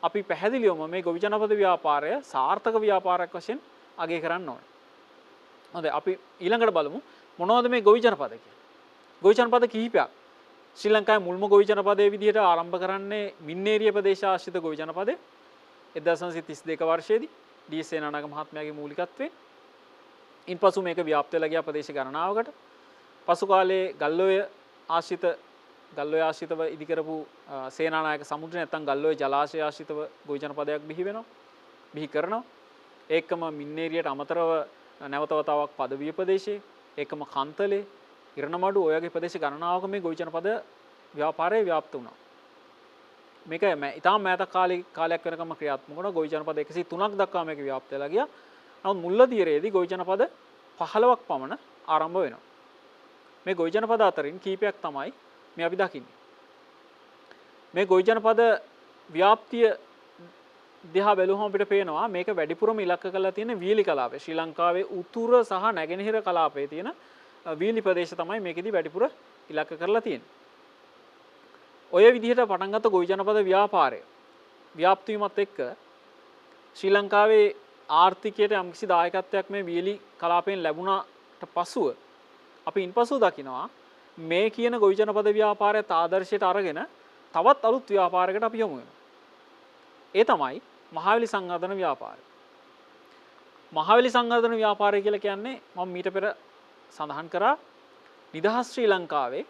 අපි පැහැදිලිවම මේ ගොවි ජනපද ව්‍යාපාරය සාර්ථක ව්‍යාපාරයක් වශයෙන් අගය කරන්න ඕනේ. හොඳයි අපි ඊළඟට බලමු මොනවද මේ ගොවි ජනපද කියන්නේ. ගොවි ජනපද කිහිපයක් ශ්‍රී ලංකාවේ මුල්ම ගොවි ජනපදයේ විදිහට ආරම්භ කරන්නේ මින්නේරිය ප්‍රදේශ ආශ්‍රිත ගොවි ජනපදය 1932 වර්ෂයේදී ඩී.එස්. සේනානායක මහත්මයාගේ මූලිකත්වයෙන්. ඉන්පසු මේක ව්‍යාප්ත වෙලා ගියා ප්‍රදේශ ගණනාවකට. පසු කාලයේ ගල්ඔය ආශ්‍රිතව ඉදි කරපු සේනානායක සමුද්‍රය නැත්නම් ගල්ඔය ජලාශය ආශ්‍රිතව ගොවි ජනපදයක් බිහි කරනවා. ඒකම මින්නේරියට අමතරව නැවත වතාවක් පදවිය ප්‍රදේශයේ ඒකම කන්තලේ ඉරණමඩු ඔය වගේ ප්‍රදේශ ගණනාවක මේ ගොවි ජනපද ව්‍යාපාරය ව්‍යාප්ත වුණා. මේක ඉතාම මෑත කාලයක් වෙනකම් ක්‍රියාත්මක වුණා. ගොවි ජනපද 103ක් දක්වා මේක ව්‍යාප්ත වෙලා ගියා. නමුත් මුල්ලදියරේදී ගොවි ජනපද 15ක් පමණ ආරම්භ වෙනවා. මේ ගොවි ජනපද අතරින් කීපයක් තමයි මේ අපි දකින්නේ. මේ ගොවි ජනපද ව්‍යාප්තිය දිහා බැලුවම අපිට පේනවා මේක වැඩිපුරම ඉලක්ක කරලා තියෙන වීලි කලාපය. ශ්‍රී ලංකාවේ උතුර සහ නැගෙනහිර කලාපයේ තියෙන වීලි ප්‍රදේශ තමයි මේකෙදි වැඩිපුර ඉලක්ක කරලා තියෙන්නේ. ඔය විදිහට පටන් ගත්ත ගොවි ජනපද ව්‍යාපාරය ව්‍යාප්ත වීමත් එක්ක ශ්‍රී ලංකාවේ ආර්ථිකයට යම්කිසි දායකත්වයක් මේ වීලි කලාපයෙන් ලැබුණාට පසුව අපි ඉන්පසු දකිනවා මේ කියන ගොවි ජනපද ව්‍යාපාරයත් ආදර්ශයට අරගෙන තවත් අලුත් ව්‍යාපාරයකට අපි යමු වෙනවා. ඒ තමයි මහවැලි සංවර්ධන ව්‍යාපාරය. මහවැලි සංවර්ධන ව්‍යාපාරය කියලා කියන්නේ මම මීට පෙර සඳහන් කරා නිදහස් ශ්‍රී ලංකාවේ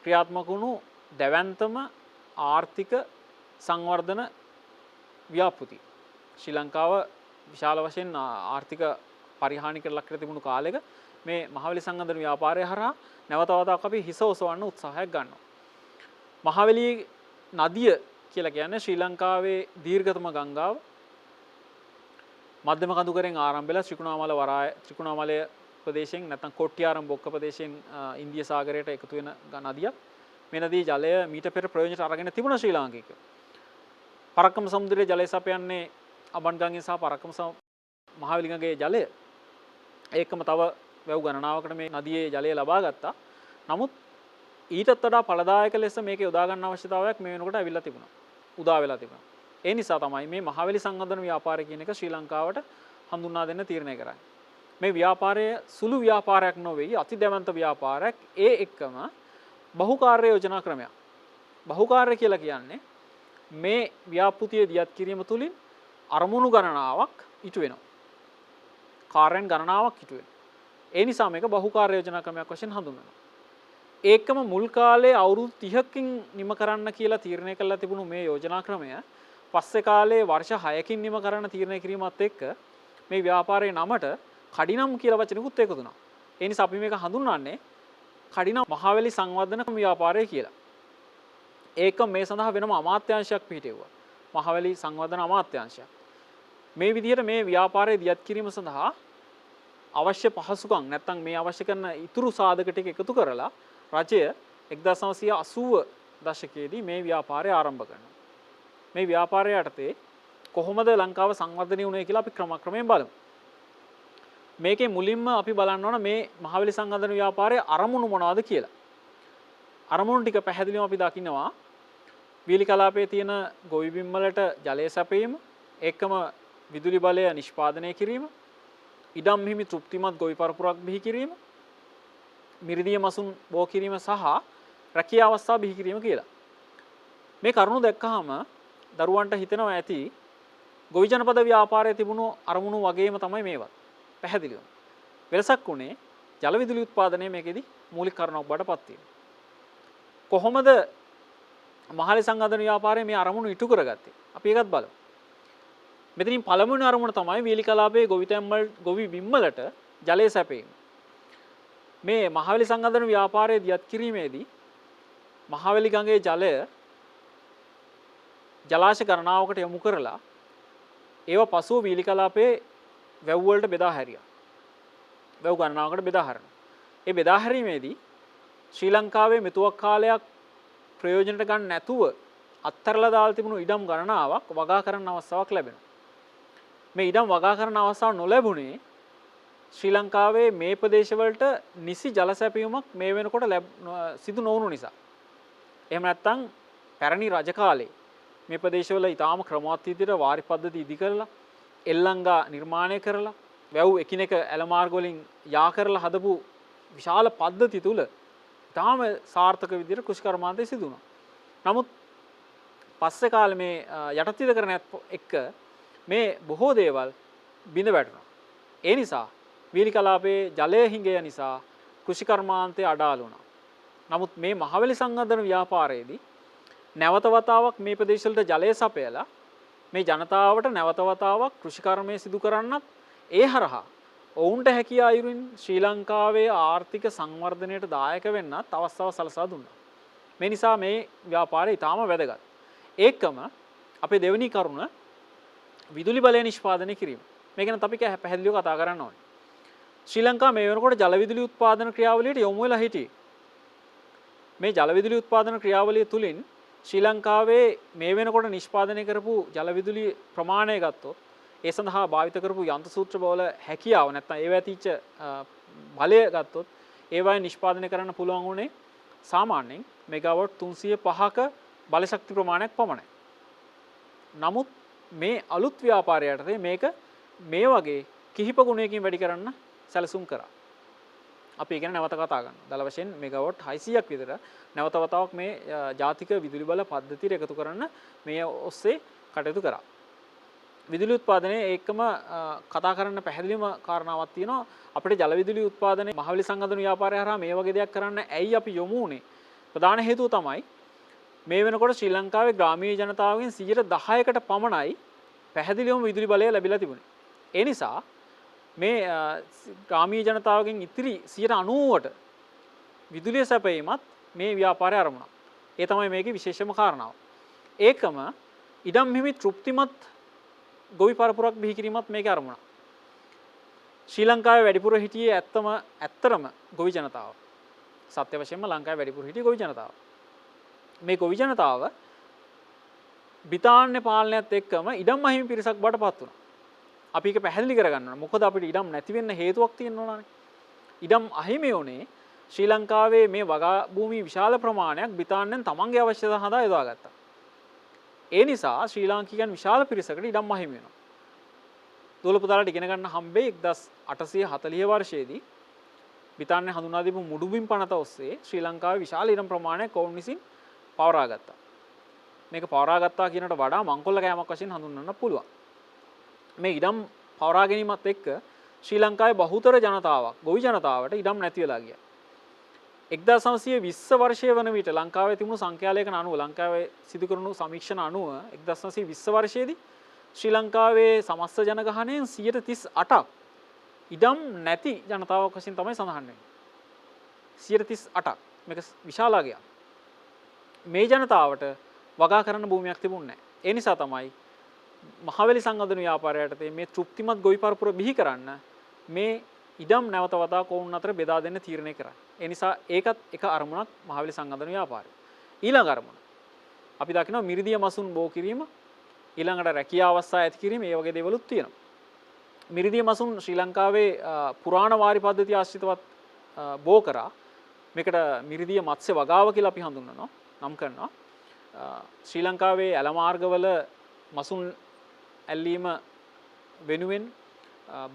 ක්‍රියාත්මක වුණු දැවැන්තම ආර්ථික සංවර්ධන ව්‍යාපෘති. ශ්‍රී ලංකාව විශාල වශයෙන් ආර්ථික පරිහානිකට ලක් කර තිබුණු කාලෙක මේ මහවැලි සංවර්ධන ව්‍යාපාරය හරහා නැවත වතාවක් අපි හිස ඔසවන්න උත්සාහයක් ගන්නවා. මහවැලි නදිය කියලා කියන්නේ ශ්‍රී ලංකාවේ දීර්ඝතම ගංගාව. මධ්‍යම කඳුකරෙන් ආරම්භ වෙලා ත්‍රිකුණාමලය ප්‍රදේශයෙන් නැත්නම් කොට්ටිආරම් බොක්ක ප්‍රදේශයෙන් ඉන්දිය සාගරයට එකතු වෙන නදියක්. මේ නදී ජලය මීට පෙර ප්‍රයෝජනට අරගෙන තිබුණා ශ්‍රී ලාංකික. පරක්කම සමුද්‍රයේ ජලය සපයන්නේ අබන් ගංගෙන් සහ පරක්කම මහවැලි ගඟේ ජලය. ඒකම තව වැව් ගණනාවකට මේ නදියේ ජලය ලබා ගත්තා. නමුත් ඊටත් වඩා ඵලදායක ලෙස මේක යොදා ගන්න අවශ්‍යතාවයක් මේ වෙනකොට ඇවිල්ලා තිබුණා. උදා වෙලා තිබුණා. ඒ නිසා තමයි මේ මහවැලි සංවර්ධන ව්‍යාපාරය කියන එක ශ්‍රී ලංකාවට හඳුන්වා දෙන්න තීරණය කරන්නේ. මේ ව්‍යාපාරය සුළු ව්‍යාපාරයක් නොවේ, අති දැවැන්ත ව්‍යාපාරයක්. ඒ එක්කම බහුකාර්ය යෝජනා ක්‍රමයක්. බහුකාර්ය කියලා කියන්නේ මේ ව්‍යාපෘතිය දියත් කිරීම තුළින් අරමුණු ගණනාවක් ඉටු වෙනවා. කාර්යයන් ගණනාවක් ඉටු වෙනවා. ඒ නිසා මේක බහුකාර්ය යෝජනා ක්‍රමයක් වශයෙන් හඳුන්වනවා. ඒකම මුල් කාලේ අවුරුදු 30කින් නිම කරන්න කියලා තීරණය කළා තිබුණු මේ යෝජනා ක්‍රමය පස්සේ කාලේ වර්ෂ 6කින් නිම කරන්න තීරණය කිරීමත් එක්ක මේ ව්‍යාපාරයේ නමට කඩිනම් කියලා වචනකුත් එකතු වුණා. ඒ නිසා අපි මේක හඳුන්වන්නේ කඩිනම් මහවැලි සංවර්ධන ව්‍යාපාරය කියලා. ඒක මේ සඳහා වෙනම අමාත්‍යාංශයක් පිහිටෙව්වා. මහවැලි සංවර්ධන අමාත්‍යාංශයක්. මේ විදිහට මේ ව්‍යාපාරය දියත් කිරීම සඳහා අවශ්‍ය පහසුකම් නැත්නම් මේ අවශ්‍ය කරන ඉතුරු සාධක ටික එකතු කරලා රජය 1980 දශකයේදී මේ ව්‍යාපාරය ආරම්භ කරනවා. මේ ව්‍යාපාරය යටතේ කොහොමද ලංකාව සංවර්ධනය වුණේ කියලා අපි ක්‍රමක්‍රමයෙන් බලමු. මේකේ මුලින්ම අපි බලන්න ඕන මේ මහවැලි සංවර්ධන ව්‍යාපාරයේ අරමුණු මොනවද කියලා. අරමුණු ටික පැහැදිලිවම අපි දකිනවා වීලි කලාපයේ තියෙන ගොවි බිම් වලට ජලය සැපයීම, ඒකම විදුලි බලය නිෂ්පාදනය කිරීම, ඉඩම් හිමි තෘප්තිමත් ගොවි පරපුරක් බිහි කිරීම, මිරිදිය මසුන් බෝ කිරීම සහ රැකියා අවස්ථා බිහි කිරීම කියලා. මේ කරුණු දැක්කහම දරුවන්ට හිතෙනවා ඇති ගොවි ජනපද ව්‍යාපාරයේ තිබුණු අරමුණු වගේම තමයි මේවත්. පැහැදිලිව. වෙනසක් උනේ ජල විදුලි උත්පාදනය මේකෙදි මූලික කාරණාවක් බඩපත් තියෙනවා. කොහොමද මහවැලි සංවර්ධන ව්‍යාපාරයේ මේ අරමුණු ඉටු කරගත්තේ? අපි ඒකත් බලමු. මෙතනින් පළමුවෙනි අරමුණ තමයි වීලි කලාපයේ ගොවි බිම් වලට ජලය සැපයීම. මේ මහවැලි සංවර්ධන ව්‍යාපාරයේ දියත් කිරීමේදී මහවැලි ගඟේ ජලය ජලාශ ගණනාවකට යොමු කරලා ඒව පසුව වීලි කලාපයේ වැව් වලට බෙදා හැරියා. වැව් ගණනාවකට බෙදා හරිනවා. ඒ බෙදා හැරීමේදී ශ්‍රී ලංකාවේ මෙතුවක් කාලයක් ප්‍රයෝජනට ගන්න නැතුව අත්තරලා දාලා තිබුණු ඉඩම් ගණනාවක් වගා කරන්න අවස්ථාවක් ලැබෙනවා. මේ ඉඩම් වගා කරන්න අවස්ථාව නොලැබුණේ ශ්‍රී ලංකාවේ මේ ප්‍රදේශවලට නිසි ජල සැපයීමක් මේ වෙනකොට සිදු නොවුණු නිසා. එහෙම නැත්නම් පැරණි රජ කාලේ මේ ප්‍රදේශවල ඊටාම ක්‍රමවත් විදිහට වාරි පද්ධති ඉදි කරලා එල්ලංගා නිර්මාණය කරලා වැව් එකිනෙක ඇල මාර්ග වලින් යා කරලා හදපු විශාල පද්ධති තුල ඊටාම සාර්ථක විදිහට කෘෂිකර්මාන්තය සිදු වුණා. නමුත් පස්සේ කාලේ මේ යටත් විදකරණයත් එක්ක මේ බොහෝ දේවල් බිඳ වැටුණා. ඒ නිසා වීලි කලාපයේ ජලය හිඟය නිසා කෘෂිකර්මාන්තය අඩාල වුණා. නමුත් මේ මහවැලි සංවර්ධන ව්‍යාපාරයේදී නැවත වතාවක් මේ ප්‍රදේශවලට ජලය සපයලා මේ ජනතාවට නැවත වතාවක් කෘෂිකර්මය සිදු කරන්නත් ඒ හරහා ඔවුන්ට හැකිය අයුරින් ශ්‍රී ලංකාවේ ආර්ථික සංවර්ධනයට දායක වෙන්නත් අවස්ථාව සලසා දුන්නා. මේ නිසා මේ ව්‍යාපාරය ඊටාම වැදගත්. ඒකම අපේ දෙවෙනි කරුණ විදුලි බලය නිෂ්පාදනය කිරීම. මේක නම් අපි පැහැදිලිව කතා කරන්න ඕනේ. ශ්‍රී ලංකාව මේ වෙනකොට ජල විදුලි උත්පාදන ක්‍රියාවලියට යොමු වෙලා හිටියේ. මේ ජල විදුලි උත්පාදන ක්‍රියාවලිය තුලින් ශ්‍රී ලංකාවේ මේ වෙනකොට නිෂ්පාදනය කරපු ජල විදුලි ප්‍රමාණය ගත්තොත් ඒ සඳහා භාවිත කරපු යන්ත්‍ර සූත්‍ර බවල හැකියාව නැත්නම් ඒවා ඇතිච්ච බලය ගත්තොත් ඒවායි නිෂ්පාදනය කරන්න පුළුවන් උනේ සාමාන්‍යයෙන් මෙගාවොට් 305ක බලශක්ති ප්‍රමාණයක් පමණයි. නමුත් මේ අලුත් ව්‍යාපාරයටදී මේක මේ වගේ කිහිප ගුණයකින් වැඩි කරන්න සැලසුම් කරා. අපි ඉගෙන නැවත කතා කරනවා. දල වශයෙන් මෙගාවොට් 600ක් විතර නැවත වතාවක් මේ ජාතික විදුලි බල පද්ධතියට එකතු කරන්න මේ ඔස්සේ කටයුතු කරා. විදුලි උත්පාදනයේ ඒකම කතා කරන්න පැහැදිලිම කාරණාවක් තියෙනවා. අපිට ජල විදුලි උත්පාදනයේ මහවැලි සංවර්ධන ව්‍යාපාරය හරහා මේ වගේ දෙයක් කරන්න ඇයි අපි යොමු වුනේ? ප්‍රධාන හේතුව තමයි මේ වෙනකොට ශ්‍රී ලංකාවේ ග්‍රාමීය ජනතාවගෙන් 10%කට පමණයි පැහැදිලිවම විදුලි බලය ලැබිලා තිබුණේ. ඒ නිසා මේ ග්‍රාමීය ජනතාවගෙන් ඉතිරි 90%ට විදුලිය සැපයීමත් මේ ව්‍යාපාරය ආරම්භුණා. ඒ තමයි මේකේ විශේෂම කාරණාව. ඒකම ඉඩම් හිමි තෘප්තිමත් ගොවි පරපුරක් බිහි කිරීමත් මේකේ ආරම්භුණා. ශ්‍රී ලංකාවේ වැඩිපුර හිටියේ ඇත්තරම ගොවි ජනතාව. සත්‍ය වශයෙන්ම ලංකාවේ වැඩිපුර හිටියේ ගොවි ජනතාව. මේ ගොවි ජනතාව බ්‍රිතාන්‍ය පාලනයත් එක්කම ඉඩම් අහිමි පිරිසක් බවට පත් වුණා. අපි ඒක පැහැදිලි කරගන්න ඕන. මොකද අපිට ඉඩම් නැති වෙන්න හේතුවක් තියෙනවනේ. ඉඩම් අහිමි වුණේ ශ්‍රී ලංකාවේ මේ වගා භූමි විශාල ප්‍රමාණයක් බ්‍රිතාන්‍යයන් තමන්ගේ අවශ්‍යතා සඳහා යොදාගත්තා. ඒ නිසා ශ්‍රී ලාංකිකයන් විශාල පිරිසකට ඉඩම් අහිමි වෙනවා. දොළ පුතාලට ඉගෙන ගන්න හම්බෙයි 1840 වර්ෂයේදී බ්‍රිතාන්‍ය හඳුනා දීපු මුඩුබිම් පනත ඔස්සේ ශ්‍රී ලංකාවේ විශාල ඉඩම් ප්‍රමාණයක් ඔවුන් විසින් පවරා ගත්තා. මේක පවරා ගත්තා කියනට වඩා මංකොල්ල කෑමක් වශයෙන් හඳුන්වන්න පුළුවන්. මේ ඉඩම් පවරා ගැනීමත් එක්ක ශ්‍රී ලංකාවේ බහුතර ජනතාවක් ගොවි ජනතාවට ඉඩම් නැති වෙලා ගියා. 1920 වර්ෂයේ වන විට ලංකාවේ තිබුණු සංඛ්‍යාලයකන අනුව ලංකාවේ සිදු කරනු සමීක්ෂණ අනුව 1920 වර්ෂයේදී ශ්‍රී ලංකාවේ සමස්ත ජනගහනයෙන් 38ක් ඉඩම් නැති ජනතාවක් වශයෙන් තමයි සඳහන් වෙන්නේ. 38ක් මේක විශාල අගයක්. මේ ජනතාවට වගා කරන්න භූමියක් තිබුණේ නැහැ. ඒ නිසා තමයි මහවැලි සංවර්ධන ව්‍යාපාරයට මේ තෘප්තිමත් ගොවි පරපුර බිහි කරන්න මේ ඉඩම් නැවත වතාවක් ඔවුන් අතර බෙදා දෙන්න තීරණය කරා. ඒ නිසා ඒකත් එක අරමුණක් මහවැලි සංවර්ධන ව්‍යාපාරය. ඊළඟ අරමුණ අපි දකිනවා මිරිදිය මසුන් බෝ කිරීම, ඊළඟට රැකියා අවස්ථා ඇති කිරීම, මේ වගේ දේවලුත් තියෙනවා. මිරිදිය මසුන් ශ්‍රී ලංකාවේ පුරාණ වාරි පද්ධතිය ආශ්‍රිතවත් බෝ කරා. මේකට මිරිදිය මත්ස්‍ය වගාව කියලා අපි හඳුන්වනවා, නම් කරනවා. ශ්‍රී ලංකාවේ ඇල මාර්ගවල මසුන් ඇල්ලීම වෙනුවෙන්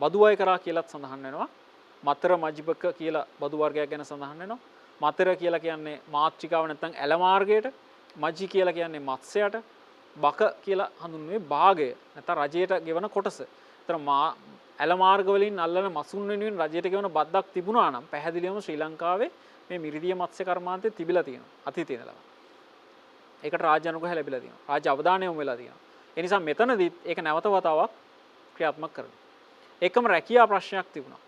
බදු අය කරා කියලාත් සඳහන් වෙනවා. මතර මජ්බක කියලා බදු වර්ගයක් ගැන සඳහන් වෙනවා. මතර කියලා කියන්නේ මාත්‍රිකාව නැත්නම් ඇල මාර්ගයට, මජ්ජි කියලා කියන්නේ මත්ස්‍යයට, බක කියලා හඳුන්වන්නේ භාගය නැත්නම් රජයට ගෙවන කොටස. ඒතර ඇල මාර්ග වලින් අල්ලන මසුන් වෙනුවෙන් රජයට ගෙවන බද්දක් තිබුණා නම් පැහැදිලිවම ශ්‍රී ලංකාවේ මේ මිරිදිය මත්ස්‍ය කර්මාන්තය තිබිලා තියෙනවා අතීතයේ ඉඳලා. ඒකට රාජ්‍ය අනුග්‍රහය ලැබිලා තියෙනවා. රාජ්‍ය අවධානය යොමු වෙලා තියෙනවා. ඒ නිසා මෙතනදිත් ඒක නැවත වතාවක් ක්‍රියාත්මක කරනවා. ඒකම රැකියා ප්‍රශ්නයක් තිබුණා.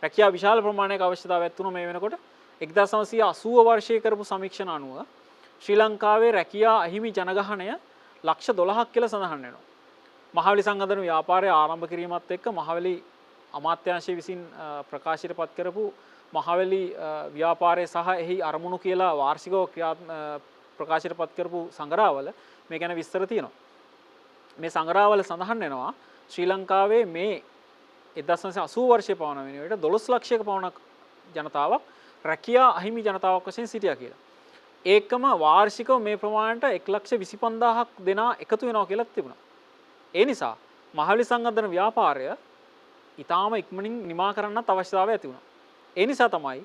රැකියා විශාල ප්‍රමාණයක අවශ්‍යතාවයක් තුන මේ වෙනකොට 1980 වර්ෂයේ කරපු සමීක්ෂණ අනුව ශ්‍රී ලංකාවේ රැකියා අහිමි ජනගහනය ලක්ෂ 12ක් කියලා සඳහන් වෙනවා. මහවැලි සංවර්ධන ව්‍යාපාරය ආරම්භ කිරීමත් එක්ක මහවැලි අමාත්‍යාංශය විසින් ප්‍රකාශයට පත් කරපු මහවැලි ව්‍යාපාරය සහ එහි අරමුණු කියලා වාර්ෂිකව ප්‍රකාශයට පත් කරපු සංග්‍රහවල මේ ගැන විස්තර තියෙනවා. මේ සංග්‍රහවල සඳහන් වෙනවා ශ්‍රී ලංකාවේ මේ 1980 වර්ෂයේ පවන වෙනුවට 12 ලක්ෂයක පවණක් ජනතාවක් රැකියා අහිමි ජනතාවක් වශයෙන් සිටියා කියලා. ඒකම වාර්ෂිකව මේ ප්‍රමාණයට 1,25,000ක් දෙනා එකතු වෙනවා කියලා තිබුණා. ඒ නිසා මහවැලි සංවර්ධන ව්‍යාපාරය ඊටාම ඉක්මනින් නිමා කරන්නත් අවශ්‍යතාවය ඇති වුණා. ඒ නිසා තමයි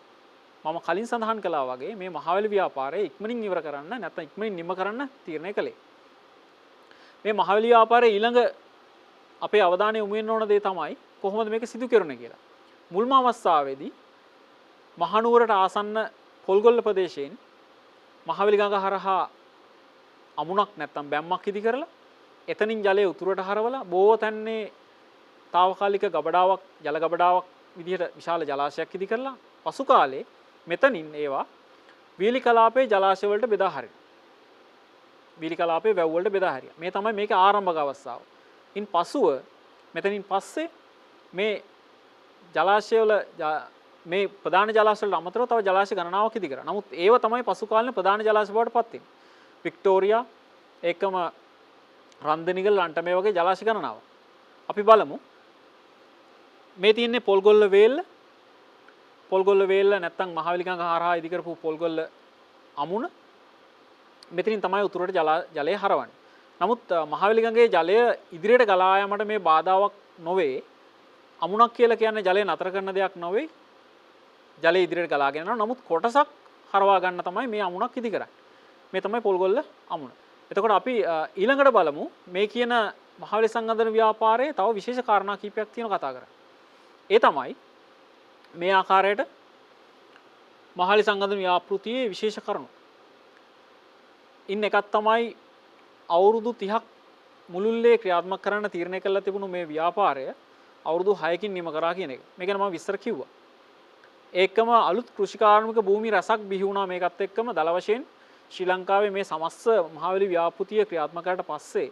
මම කලින් සඳහන් කළා වගේ මේ මහවැලි ව්‍යාපාරය ඉක්මනින් ඉවර කරන්න නැත්නම් ඉක්මනින් නිම කරන්න තීරණය කළේ. මේ මහවැලි ව්‍යාපාරයේ ඊළඟ අපේ අවධානය යොමු වෙන්න ඕන දේ තමයි කොහොමද මේක සිදු කෙරුණේ කියලා. මුල්ම අවස්ථාවේදී මහනුවරට ආසන්න පොල්ගොල්ල ප්‍රදේශයෙන් මහවැලි ගඟ හරහා අමුණක් නැත්නම් බැම්මක් ඉදි කරලා එතනින් ජලය උතුරට හරවලා බොහෝ තැන්නේ తాවකාලික ගබඩාවක් ජල ගබඩාවක් විදිහට විශාල ජලාශයක් ඉදි කරලා පසු කාලේ මෙතනින් ඒවා වීලි කලාපයේ ජලාශය වලට බෙදා හරිනවා. වීලි කලාපයේ වැව් වලට බෙදා හරියා. මේ තමයි මේකේ ආරම්භක අවස්ථාව. ඉන් පසුව මෙතනින් පස්සේ මේ ජලාශය වල මේ ප්‍රධාන ජලාශ වලට අමතරව තව ජලාශ ගණනාවක් ඉදි කරා. නමුත් ඒව තමයි පසු කාලේ ප්‍රධාන ජලාශ බවට පත් වෙන්නේ. වික්ටෝරියා ඒකම රන්දනිගල ලන්ටමේ වගේ ජලාශ ගණනාවක්. අපි බලමු. මේ තියෙන්නේ පොල්ගොල්ල වේල්ල. පොල්ගොල්ල වේල්ල නැත්නම් මහවැලි ගඟ හරහා ඉදි කරපු පොල්ගොල්ල අමුණ. මෙතනින් තමයි උතුරට ජලය හරවන්නේ. නමුත් මහවැලි ගඟේ ජලය ඉදිරියට ගලා යාමට මේ බාධාවක් නොවේ. අමුණක් කියලා කියන්නේ ජලය නතර කරන දෙයක් නොවේ. ජලය ඉදිරියට ගලාගෙන යනවා. නමුත් කොටසක් හරවා ගන්න තමයි මේ අමුණක් ඉදි කරන්නේ. මේ තමයි පොල්ගොල්ල අමුණ. එතකොට අපි ඊළඟට බලමු මේ කියන මහවැලි සංවර්ධන ව්‍යාපාරයේ තව විශේෂ කාරණා කීපයක් තියෙනවා කතා කරන්නේ. ඒ තමයි මේ ආකාරයට මහවැලි සංවර්ධන ව්‍යාපෘතියේ විශේෂ කරුණු. ඉන් එකක් තමයි අවුරුදු 30ක් මුළුල්ලේ ක්‍රියාත්මක කරන්න තීරණය කළා තිබුණු මේ ව්‍යාපාරය අවුරුදු 6කින් නිම කරා කියන එක. මේක නම් මම විස්තර කිව්වා. ඒකම අලුත් කෘෂිකාර්මික භූමි රසක් බිහි වුණා මේකත් එක්කම දල වශයෙන් ශ්‍රී ලංකාවේ මේ සමස්ත මහවැලි ව්‍යාපෘතිය ක්‍රියාත්මක කරලා පස්සේ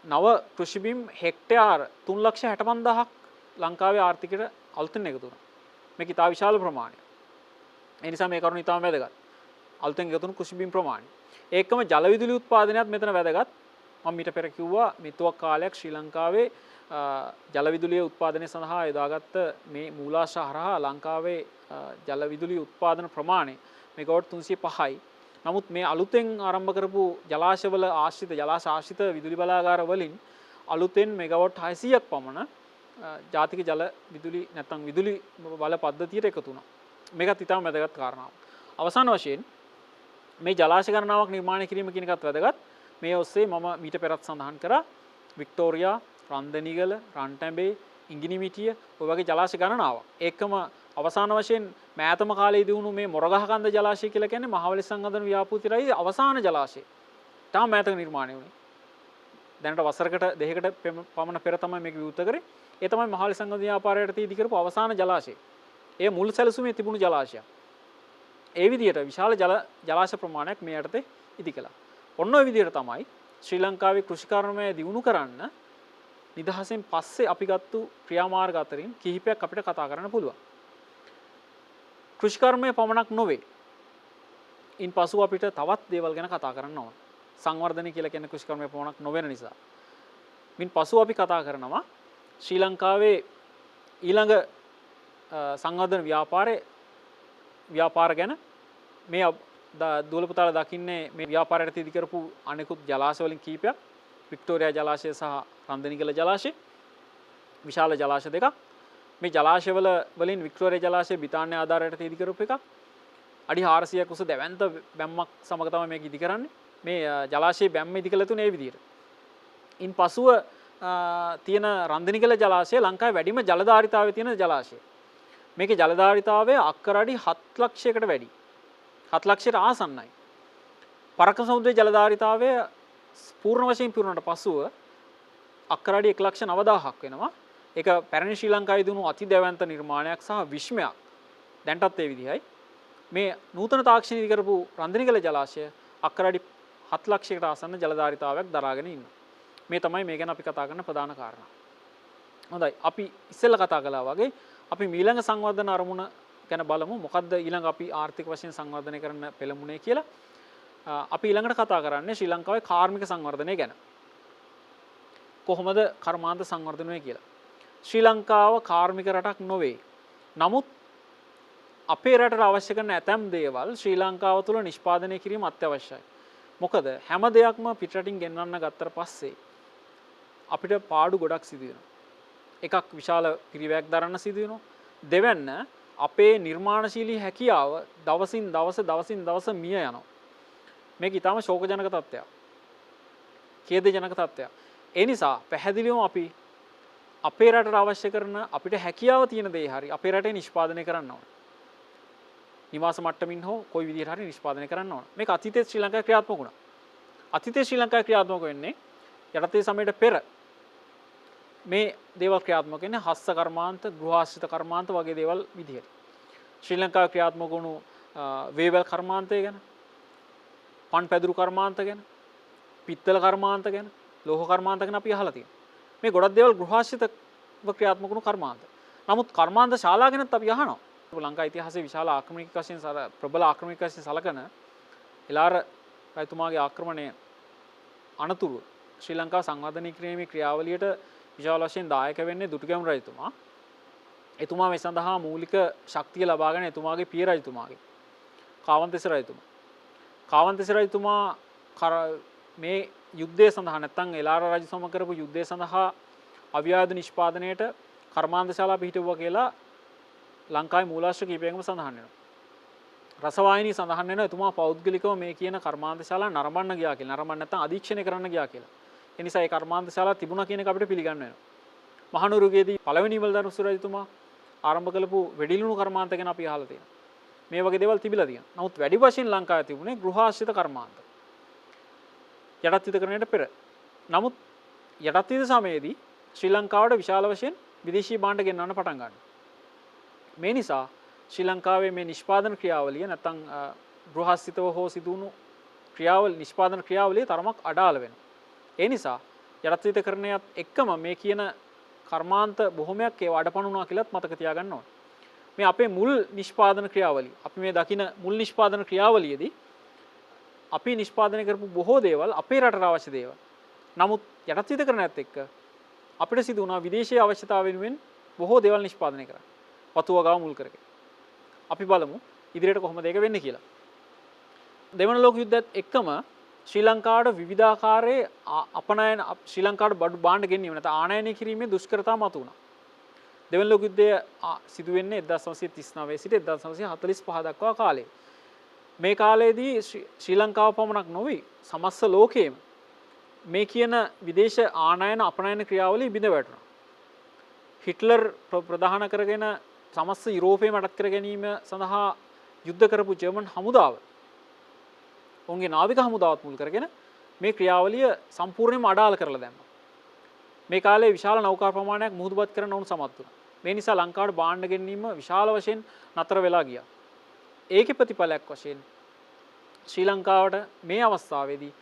නව කෘෂි බිම් හෙක්ටයාර 3,65,000ක් ලංකාවේ ආර්ථිකයට අලුතෙන් එකතු වුණා. මේක ඉතා විශාල ප්‍රමාණයක්. ඒ නිසා මේ කරුණ ඉතාම වැදගත්. අලුතෙන් එකතු වුණු කෘෂි බිම් ප්‍රමාණය. ඒකම ජල විදුලි උත්පාදනයත් මෙතන වැදගත්. මම මීට පෙර කිව්වා මෙතුවක් කාලයක් ශ්‍රී ලංකාවේ ජල විදුලිය උත්පාදනය සඳහා යොදාගත්ත මේ මූලාශ්‍ර හරහා ලංකාවේ ජල විදුලි උත්පාදන ප්‍රමාණය මෙගාවට් 305යි. නමුත් මේ අලුතෙන් ආරම්භ කරපු ජලාශවල ආශ්‍රිත ජලාශ ආශ්‍රිත විදුලි බලාගාර වලින් අලුතෙන් මෙගාවට් 600ක් පමණ ජාතික ජල විදුලි නැත්නම් විදුලි බල පද්ධතියට එකතු වුණා. මේකත් ඉතාම වැදගත් කාරණාවක්. අවසාන වශයෙන් මේ ජලාශ ගණනාවක් නිර්මාණය කිරීම කියන එකත් වැදගත්. මේ ඔස්සේ මම මීට පෙරත් සඳහන් කරා වික්ටෝරියා, රන්දනිගල, රන්ටැඹේ, ඉංගිනිමිටිය ඔය වගේ ජලාශ ගණනාවක්. ඒකම අවසාන වශයෙන් මෑතම කාලේදී වුණු මේ මොරගහකන්ද ජලාශය කියලා කියන්නේ මහවැලි සංවර්ධන ව්‍යාපෘතියේ අවසාන ජලාශය. තාම මෑතක නිර්මාණය වුණේ. දැනට වසරකට දෙකකට පමණ පෙර තමයි මේක විවෘත කරේ. ඒ තමයි මහවැලි සංවර්ධන ව්‍යාපාරයට තීදි කරපු අවසාන ජලාශය. ඒ මුල් සැලසුමේ තිබුණු ජලාශයක්. ඒ විදිහට විශාල ජලාශ ප්‍රමාණයක් මේ යටතේ ඉදි කළා. ඔන්න ඔය විදිහට තමයි ශ්‍රී ලංකාවේ කෘෂිකර්මය දියුණු කරන්න නිදහසෙන් පස්සේ අපි ගත්තු ක්‍රියාමාර්ග අතරින් කිහිපයක් අපිට කතා කරන්න පුළුවන්. කෘෂිකර්මය පමණක් නොවේ. ඉන් පසු අපිට තවත් දේවල් ගැන කතා කරන්න ඕන. සංවර්ධනය කියලා කියන්නේ කෘෂිකර්මය පමණක් නොවන නිසා. මින් පසු අපි කතා කරනවා ශ්‍රී ලංකාවේ ඊළඟ සංවර්ධන ව්‍යාපාර ගැන මේ දුවල පුතාලා දකින්නේ මේ ව්‍යාපාරයට ඉදි කරපු අනෙකුත් ජලාශ වලින් කීපයක් වික්ටෝරියා ජලාශය සහ රන්දනිගල ජලාශය විශාල ජලාශ දෙකක්. මේ ජලාශවල වලින් වික්ටෝරියා ජලාශය බ්‍රිතාන්‍ය ආධාරයට ඉදි කරපු එකක්. අඩි 400ක් උස දැවැන්ත බැම්මක් සමග තමයි මේක ඉදි කරන්නේ. මේ ජලාශයේ බැම්ම ඉදි කළ තුනේ මේ විදිහට. ඉන් පසුව තියෙන රන්දනිගල ජලාශය ලංකාවේ වැඩිම ජලධාරිතාවයේ තියෙන ජලාශය. මේකේ ජලධාරිතාවය අක්කර අඩි 7 ලක්ෂයකට වැඩි. 7 ලක්ෂයට ආසන්නයි. පරක සමුද්‍රයේ ජලධාරිතාවය පූර්ණ වශයෙන් පිරුණාට පසුව අක්කර අඩි 1,90,000ක් වෙනවා. ඒක පැරණි ශ්‍රී ලංකාවේ දුණු අති දැවැන්ත නිර්මාණයක් සහ විශ්මයක්. දැන්ටත් ඒ විදිහයි. මේ නූතන තාක්ෂණික කරපු රන්දනිගල ජලාශය අක්කර අඩි 7 ලක්ෂයකට ආසන්න ජලධාරිතාවයක් දරාගෙන ඉන්නවා. මේ තමයි මේ ගැන අපි කතා කරන ප්‍රධාන කාරණා. හොඳයි අපි ඉස්සෙල්ලා කතා කළා වගේ අපි ඊළඟ සංවර්ධන අරමුණ ගැන බලමු. මොකද්ද ඊළඟ අපි ආර්ථික වශයෙන් සංවර්ධනය කරන්න පෙළඹුණේ කියලා. අපි ඊළඟට කතා කරන්නේ ශ්‍රී ලංකාවේ කාර්මික සංවර්ධනය ගැන. කොහොමද කර්මාන්ත සංවර්ධනය කියලා. ශ්‍රී ලංකාව කාර්මික රටක් නොවේ. නමුත් අපේ රටට අවශ්‍ය කරන ඇතැම් දේවල් ශ්‍රී ලංකාව තුළ නිෂ්පාදනය කිරීම අත්‍යවශ්‍යයි. මොකද හැම දෙයක්ම පිටරටින් ගෙන්වන්න ගත්තට පස්සේ අපිට පාඩු ගොඩක් සිදු වෙනවා. එකක් විශාල පිරිවැයක් දරන්න සිදු වෙනවා. දෙවැන්න අපේ නිර්මාණශීලී හැකියාව දවසින් දවස මිය යනවා. මේක ඊටාම ශෝකජනක තත්ත්වයක්. ඛේදජනක තත්ත්වයක්. ඒ නිසා පැහැදිලිවම අපි අපේ රටට අවශ්‍ය කරන අපිට හැකියාව තියෙන දේ හරි අපේ රටේ නිෂ්පාදනය කරන්න ඕන. නිවාස මට්ටමින් හෝ කොයි විදිහට හරි නිෂ්පාදනය කරන්න ඕන. මේක අතීතයේ ශ්‍රී ලංකාවේ ක්‍රියාත්මක වුණා. අතීතයේ ශ්‍රී ලංකාවේ ක්‍රියාත්මක වෙන්නේ යටතේ සමයට පෙර මේ දේවල් ක්‍රියාත්මක වෙන්නේ හස්ත කර්මාන්ත, ගෘහාශ්‍රිත කර්මාන්ත වගේ දේවල් විදිහට. ශ්‍රී ලංකාවේ ක්‍රියාත්මක වුණු වේවැල් කර්මාන්තය ගැන, පන් පැදුරු කර්මාන්ත ගැන, පිත්තල කර්මාන්ත ගැන, ලෝහ කර්මාන්ත ගැන අපි අහලා තියෙනවා. මේ ගොඩක් දේවල් ගෘහාශ්‍රිතව ක්‍රියාත්මක වුණු කර්මාන්ත. නමුත් කර්මාන්ත ශාලා ගැනත් අපි අහනවා. ලංකා ඉතිහාසයේ විශාල ආක්‍රමණික වශයෙන් ප්‍රබල ආක්‍රමණික වශයෙන් සලකන එලාර රජතුමාගේ ආක්‍රමණය අනතුරු ශ්‍රී ලංකාව සංවර්ධනය කිරීමේ ක්‍රියාවලියට විශාල වශයෙන් දායක වෙන්නේ දුටුගැමුණු රජතුමා. එතුමා මේ සඳහා මූලික ශක්තිය ලබාගෙන එතුමාගේ පිය රජතුමාගේ කාවන්තිස්ස රජතුමා. කාවන්තිස්ස රජතුමා මේ යුද්ධය සඳහා නැත්නම් එලාර රජතුමා කරපු යුද්ධය සඳහා අවියාද නිෂ්පාදනයේට කර්මාන්ත ශාලා පිහිටුවා කියලා ලංකාවේ මූලාශ්‍ර කීපයකම සඳහන් වෙනවා. රසවාහිනී සඳහන් වෙනවා එතුමා පෞද්ගලිකව මේ කියන කර්මාන්ත ශාලා නරඹන්න ගියා කියලා. නරඹන්න නැත්නම් අධීක්ෂණය කරන්න ගියා කියලා. ඒ නිසා ඒ කර්මාන්ත ශාලා තිබුණා කියන එක අපිට පිළිගන්න වෙනවා. මහනුවරගේදී පළවෙනි ඉවල්දරුසු රජතුමා ආරම්භ කළපු වෙඩිලුණු කර්මාන්ත ගැන අපි අහලා තියෙනවා. මේ වගේ දේවල් තිබිලා තියෙනවා. නමුත් වැඩි වශයෙන් ලංකාවේ තිබුණේ ගෘහාශ්‍රිත කර්මාන්ත. යටත් විදකරණයට පෙර. නමුත් යටත් විද සමයේදී ශ්‍රී ලංකාවට විශාල වශයෙන් විදේශී භාණ්ඩ ගෙන්වන්න පටන් ගන්නවා. මේ නිසා ශ්‍රී ලංකාවේ මේ නිෂ්පාදන ක්‍රියාවලිය නැත්නම් ගෘහාශ්‍රිතව හෝ සිදුණු නිෂ්පාදන ක්‍රියාවලිය තරමක් අඩාල වෙනවා. ඒ නිසා යටත් විදකරණයත් එක්කම මේ කියන කර්මාන්ත බොහොමයක් ඒව අඩපණුණා කියලාත් මතක තියාගන්න ඕනේ. මේ අපේ මුල් නිෂ්පාදන ක්‍රියාවලිය අපි මේ දකින මුල් නිෂ්පාදන ක්‍රියාවලියේදී අපි නිෂ්පාදනය කරපු බොහෝ දේවල් අපේ රටට අවශ්‍ය දේවල්. නමුත් යටත් විදකරණයත් එක්ක අපිට සිදු වුණා විදේශීය අවශ්‍යතාව වෙනුවෙන් බොහෝ දේවල් නිෂ්පාදනය කරන්න. වතුවගාව මුල් කරගෙන. අපි බලමු ඉදිරියට කොහොමද ඒක වෙන්නේ කියලා. දෙවන ලෝක යුද්ධයත් එක්කම ශ්‍රී ලංකාවට විවිධාකාරයේ අපනයන ශ්‍රී ලංකාවට බඩු භාණ්ඩ ගෙනීම නැත්නම් ආනයනය කිරීමේ දුෂ්කරතා මතුවුණා. දෙවන ලෝක යුද්ධය සිදු වෙන්නේ 1939 සිට 1945 දක්වා කාලේ. මේ කාලයේදී ශ්‍රී ලංකාව පමණක් නොවේ සමස්ත ලෝකයේම මේ කියන විදේශ ආනයන අපනයන ක්‍රියාවලිය බිඳ වැටුණා. හිට්ලර් ප්‍රධාන කරගෙන සමස්ත යුරෝපයේ මඩත් කර ගැනීම සඳහා යුද්ධ කරපු ජර්මන් හමුදාව ඔවුන්ගේ නාවික හමුදාවත් මුල් කරගෙන මේ ක්‍රියාවලිය සම්පූර්ණයෙන්ම අඩාල කරලා දැම්මා. මේ කාලේ විශාල නෞකා ප්‍රමාණයක් මුහුදුබත් කරන්න උන් සමත් වුණා. මේ නිසා ලංකාවට භාණ්ඩ ගෙනීම විශාල වශයෙන් නතර වෙලා ගියා. ඒකේ ප්‍රතිඵලයක් වශයෙන් ශ්‍රී ලංකාවට මේ අවස්ථාවේදී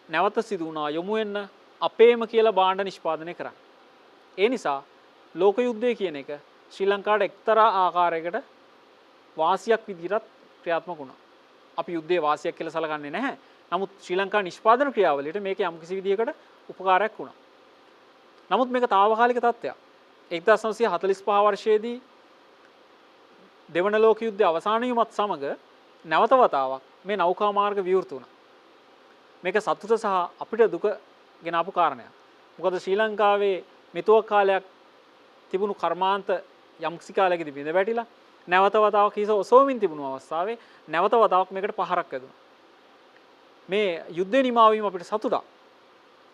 නැවත සිදු වුණා යොමු වෙන්න අපේම කියලා භාණ්ඩ නිෂ්පාදනය කරන්න. ඒ නිසා ලෝක යුද්ධය කියන එක ශ්‍රී ලංකාවට එක්තරා ආකාරයකට වාසියක් විදිහට ක්‍රියාත්මක වුණා. අපි යුද්ධයේ වාසියක් කියලා සලකන්නේ නැහැ. නමුත් ශ්‍රී ලංකා නිෂ්පාදන ක්‍රියාවලියට මේක යම්කිසි විදිහකට උපකාරයක් වුණා. නමුත් මේක తాවකාලික තත්ත්වයක්. 1945 වර්ෂයේදී දෙවන ලෝක යුද්ධය අවසන් වීමත් සමග නැවත වතාවක් මේ නෞකා මාර්ග විවෘත වුණා. මේක සතුට සහ අපිට දුක ගෙන ආපු කාරණයක්. මොකද ශ්‍රී ලංකාවේ මෙතුවක් කාලයක් තිබුණු කර්මාන්ත යම්කිසි කාලයකදී බිඳ වැටිලා නැවත වතාවක් හිස ඔසවමින් තිබුණු අවස්ථාවේ නැවත වතාවක් මේකට පහරක් වැදුණා. මේ යුද්ධේ නිමා වීම අපිට සතුටක්.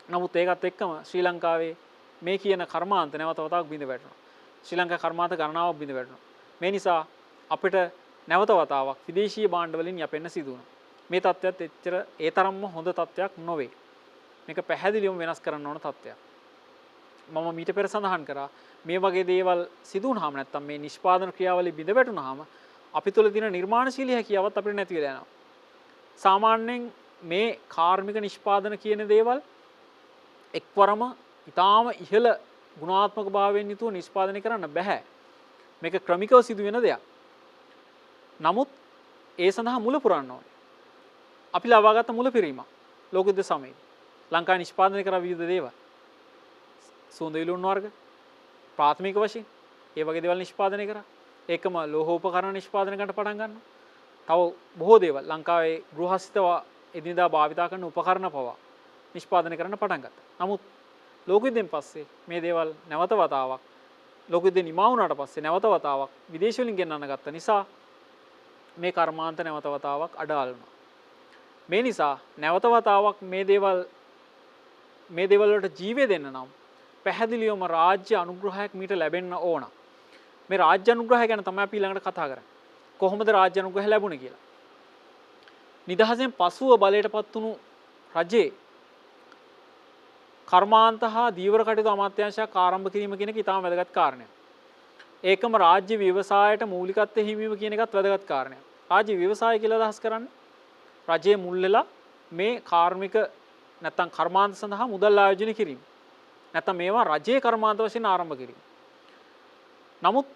නමුත් ඒකත් එක්කම ශ්‍රී ලංකාවේ මේ කියන කර්මාන්ත නැවත වතාවක් බිඳ වැටුණා. ශ්‍රී ලංකා කර්මාන්ත ගණනාවක් බිඳ වැටුණා. මේ නිසා අපිට නැවත වතාවක් විදේශීය භාණ්ඩ වලින් යැපෙන්න සිදු වුණා. මේ තත්ත්වයක් එච්චර ඒ තරම්ම හොඳ තත්ත්වයක් නොවේ. මේක පැහැදිලිවම වෙනස් කරන්න ඕන තත්ත්වයක්. මම මීට පෙර සඳහන් කරා මේ වගේ දේවල් සිදු වුණාම නැත්තම් මේ නිෂ්පාදන ක්‍රියාවලිය බිඳ වැටුණාම අපි තුළ තියෙන නිර්මාණශීලී හැකියාවත් අපිට නැති වෙලා යනවා. සාමාන්‍යයෙන් මේ කාර්මික නිෂ්පාදන කියන දේවල් එක්වරම ඊටාම ඉහළ ගුණාත්මක භාවයෙන් යුතුව නිෂ්පාදනය කරන්න බෑ. මේක ක්‍රමිකව සිදුවෙන දෙයක්. නමුත් ඒ සඳහා මුල පුරන්න ඕනේ. අපි ලබාගත් මුල පිරීම ලෝක යුද්ධ සමයේ ලංකාවේ නිෂ්පාදනය කර විවිධ දේවල් සුවඳ විලවුන් වර්ග ප්‍රාථමික වශයෙන් ඒ වගේ දේවල් නිෂ්පාදනය කරා. ඒකම ලෝහ උපකරණ නිෂ්පාදනය කරන්න පටන් ගන්නවා. තව බොහෝ දේවල් ලංකාවේ ගෘහස්ථිත එදිනදා භාවිතා කරන උපකරණ පවා නිෂ්පාදනය කරන්න පටන් ගත්තා. නමුත් ලෝක යුද්ධයෙන් පස්සේ මේ දේවල් නැවත වතාවක් ලෝක යුද්ධය නිමා වුණාට පස්සේ නැවත වතාවක් විදේශ වලින් ගෙන්නන්න ගත්ත නිසා මේ කර්මාන්ත නැවත වතාවක් අඩාල වුණා. මේ නිසා නැවත වතාවක් මේ දේවල් වලට ජීවය දෙන්න නම් පැහැදිලිවම රාජ්‍ය අනුග්‍රහයක් මීට ලැබෙන්න ඕන. මේ රාජ්‍ය අනුග්‍රහය ගැන තමයි අපි ඊළඟට කතා කරන්නේ. කොහොමද රාජ්‍ය අනුග්‍රහය ලැබුණේ කියලා. නිදහසෙන් පසුව බලයටපත් වුණු රජේ කර්මාන්ත හා දීවර කටයුතු අමාත්‍යාංශයක් ආරම්භ කිරීම කියන එක ඉතාම වැදගත් කාරණයක්. ඒකම රාජ්‍ය ව්‍යවසායයට මූලිකත්වය හිමිවීම කියන එකත් වැදගත් කාරණයක්. රාජ්‍ය ව්‍යවසාය කියලා අදහස් කරන්නේ රජයේ මුල් වෙලා මේ කාර්මික නැත්නම් කර්මාන්ත සඳහා මුදල් ආයෝජනය කිරීම. නැත්නම් මේවා රජයේ කර්මාන්ත වශයෙන් ආරම්භ කිරීම. නමුත්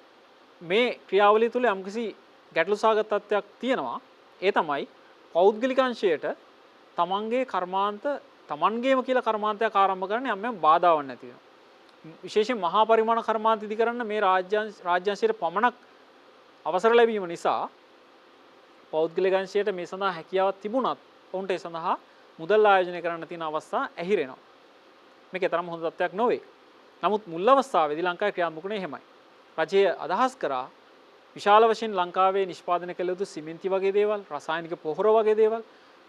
මේ ක්‍රියාවලිය තුළ යම්කිසි ගැටලු සහගත තත්ත්වයක් තියෙනවා. ඒ තමයි පෞද්ගලික අංශයට තමන්ගේ කර්මාන්ත තමන්ගේම කියලා කර්මාන්තයක් ආරම්භ කරන්න යම් බාධාවක් නැති වෙනවා. විශේෂයෙන් මහා පරිමාණ කර්මාන්ත ඉදි කරන්න මේ රාජ්‍යාංශයට පමණක් අවසර ලැබීම නිසා පෞද්ගලික අංශයට මේ සඳහා හැකියාවක් තිබුණත් ඔවුන්ට ඒ සඳහා මුදල් ආයෝජනය කරන්න තියෙන අවස්ථා ඇහිරෙනවා. මේක තරම් හොඳ තත්ත්වයක් නොවේ. නමුත් මුල් අවස්ථාවේදී ලංකාවේ ක්‍රියාත්මක වුණේ එහෙමයි. රජය අදහස් කරා විශාල වශයෙන් ලංකාවේ නිෂ්පාදනය කළ යුතු සිමෙන්ති වගේ දේවල්, රසායනික පොහොර වගේ දේවල්